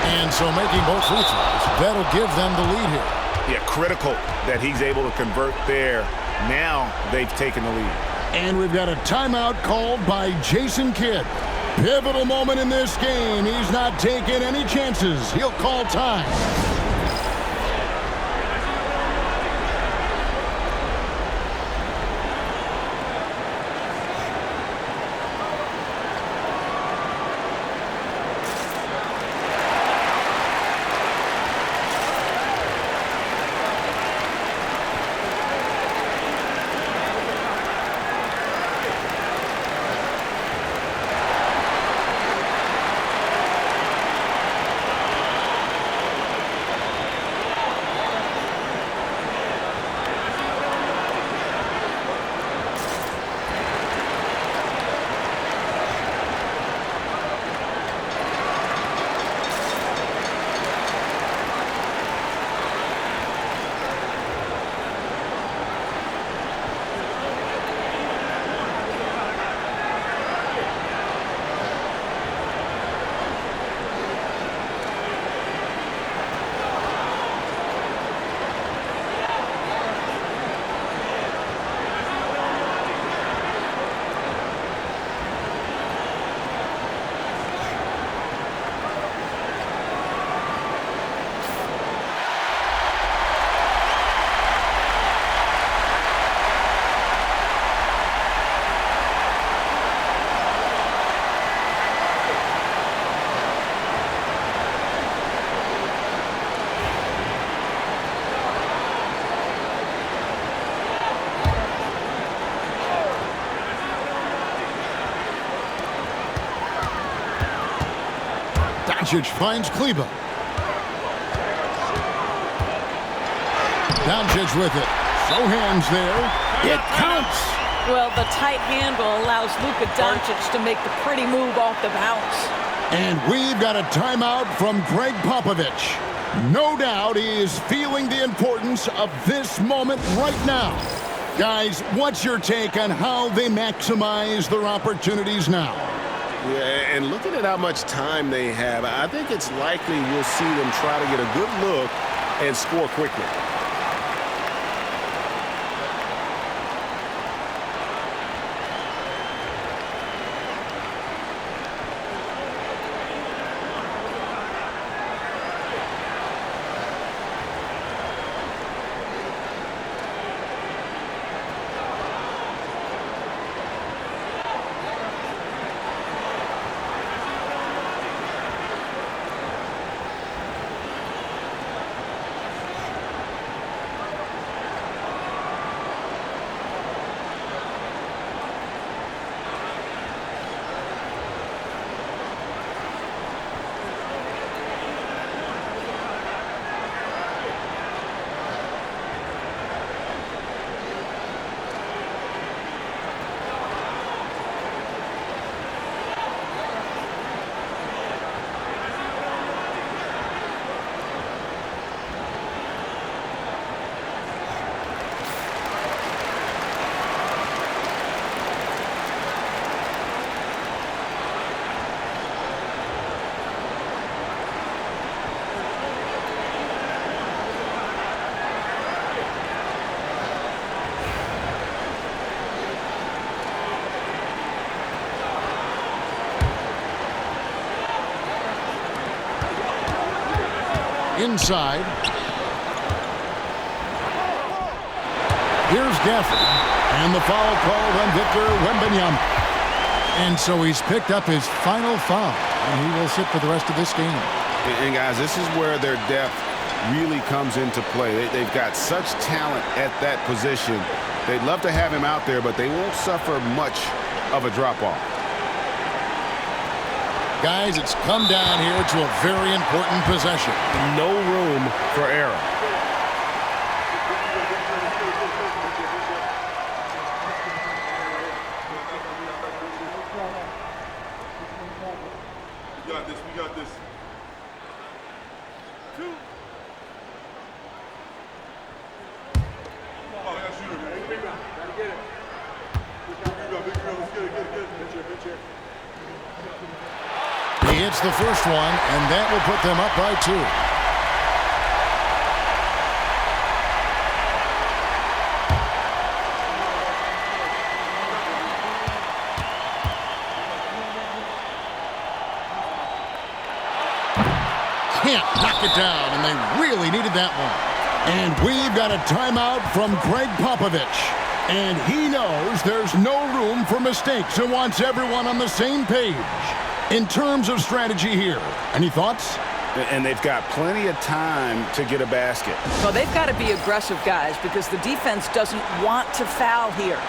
And so making both free throws, that'll give them the lead here. Yeah, critical that he's able to convert there. Now they've taken the lead. And we've got a timeout called by Jason Kidd. Pivotal moment in this game. He's not taking any chances. He'll call time. Doncic finds 𝗵𝘳. Doncic with it. Sochan's there. It counts. Well, the tight handle allows Luka Doncic to make the pretty move off the bounce. And we've got a timeout from Gregg Popovich. No doubt he is feeling the importance of this moment right now. Guys, what's your take on how they maximize their opportunities now? Yeah, and looking at how much time they have, I think it's likely we'll see them try to get a good look and score quickly. inside. Here's Gafford, and the foul called on Victor Wembyama. And so he's picked up his final foul, and he will sit for the rest of this game. And guys, this is where their depth really comes into play. They've got such talent at that position. They'd love to have him out there, but they won't suffer much of a drop-off. Guys, it's come down here to a very important possession. No room for error. We got this. We got this. Two. Oh, I got shooter, man. Big rebound. Gotta get it. Big rebound. Let's get it. Good chair. He hits the first one, and that will put them up by 2. Can't knock it down, and they really needed that one. And we've got a timeout from Gregg Popovich. And he knows there's no room for mistakes and wants everyone on the same page. In terms of strategy here, any thoughts? And they've got plenty of time to get a basket. Well, they've got to be aggressive, guys, because the defense doesn't want to foul here.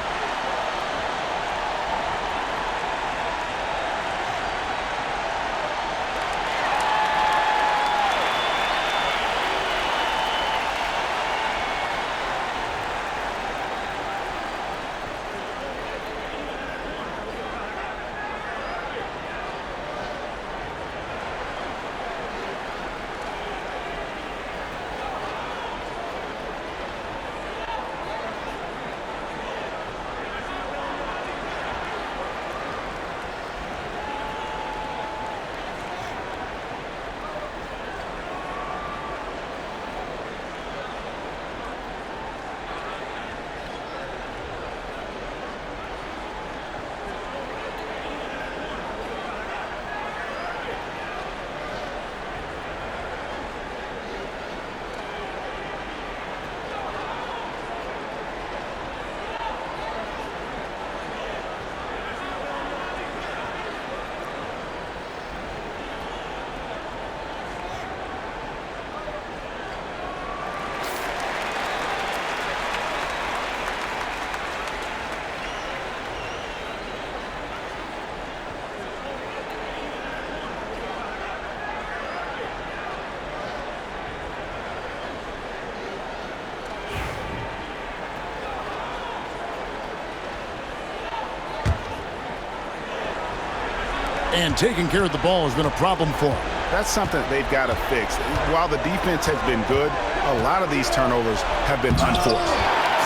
And taking care of the ball has been a problem for him. That's something they've got to fix. While the defense has been good, a lot of these turnovers have been unforced.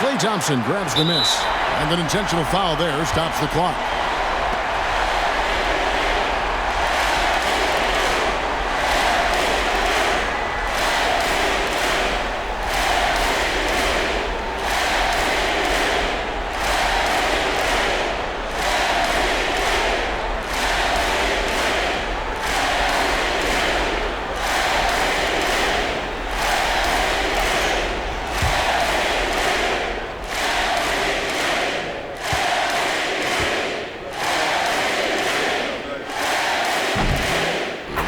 Klay Thompson grabs the miss. And an intentional foul there stops the clock.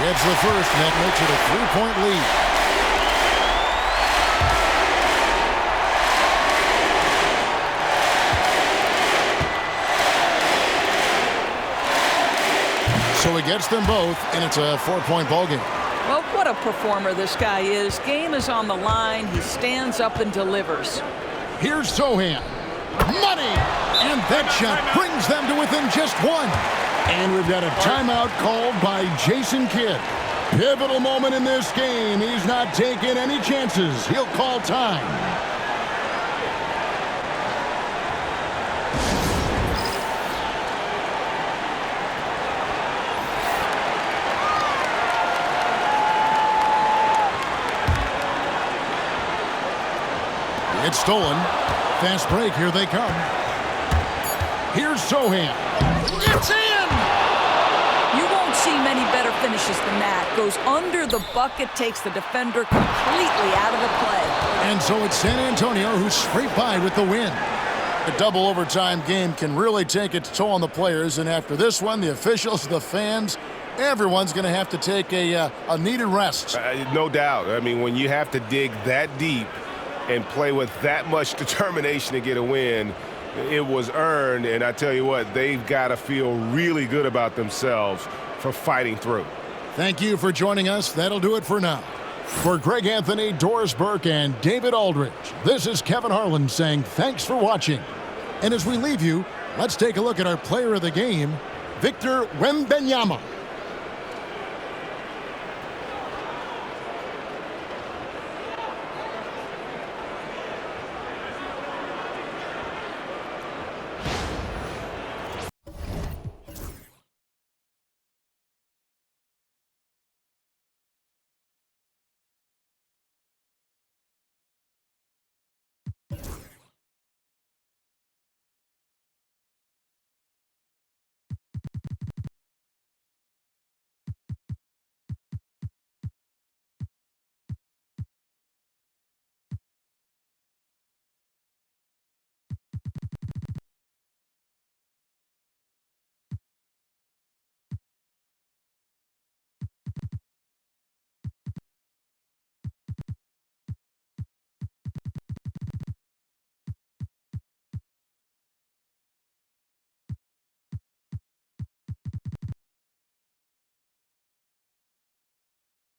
It's the first, and that makes it a 3-point lead. So he gets them both, and it's a 4-point ball game. Well, what a performer this guy is. Game is on the line. He stands up and delivers. Here's Sochan. Money! And that shot brings them to within just 1. And we've got a timeout called by Jason Kidd. Pivotal moment in this game. He's not taking any chances. He'll call time. It's stolen. Fast break. Here they come. Here's Sochan. It's in! You won't see many better finishes the mat, goes under the bucket, takes the defender completely out of the play. And so it's San Antonio who scraped by with the win. A double overtime game can really take its toll on the players, and after this one, the officials, the fans, everyone's going to have to take a needed rest. No doubt. I mean, when you have to dig that deep and play with that much determination to get a win, it was earned, and I tell you what, they've got to feel really good about themselves for fighting through. Thank you for joining us. That'll do it for now. For Greg Anthony, Doris Burke, and David Aldridge, this is Kevin Harlan saying thanks for watching. And as we leave you, let's take a look at our player of the game, Victor Wembyama.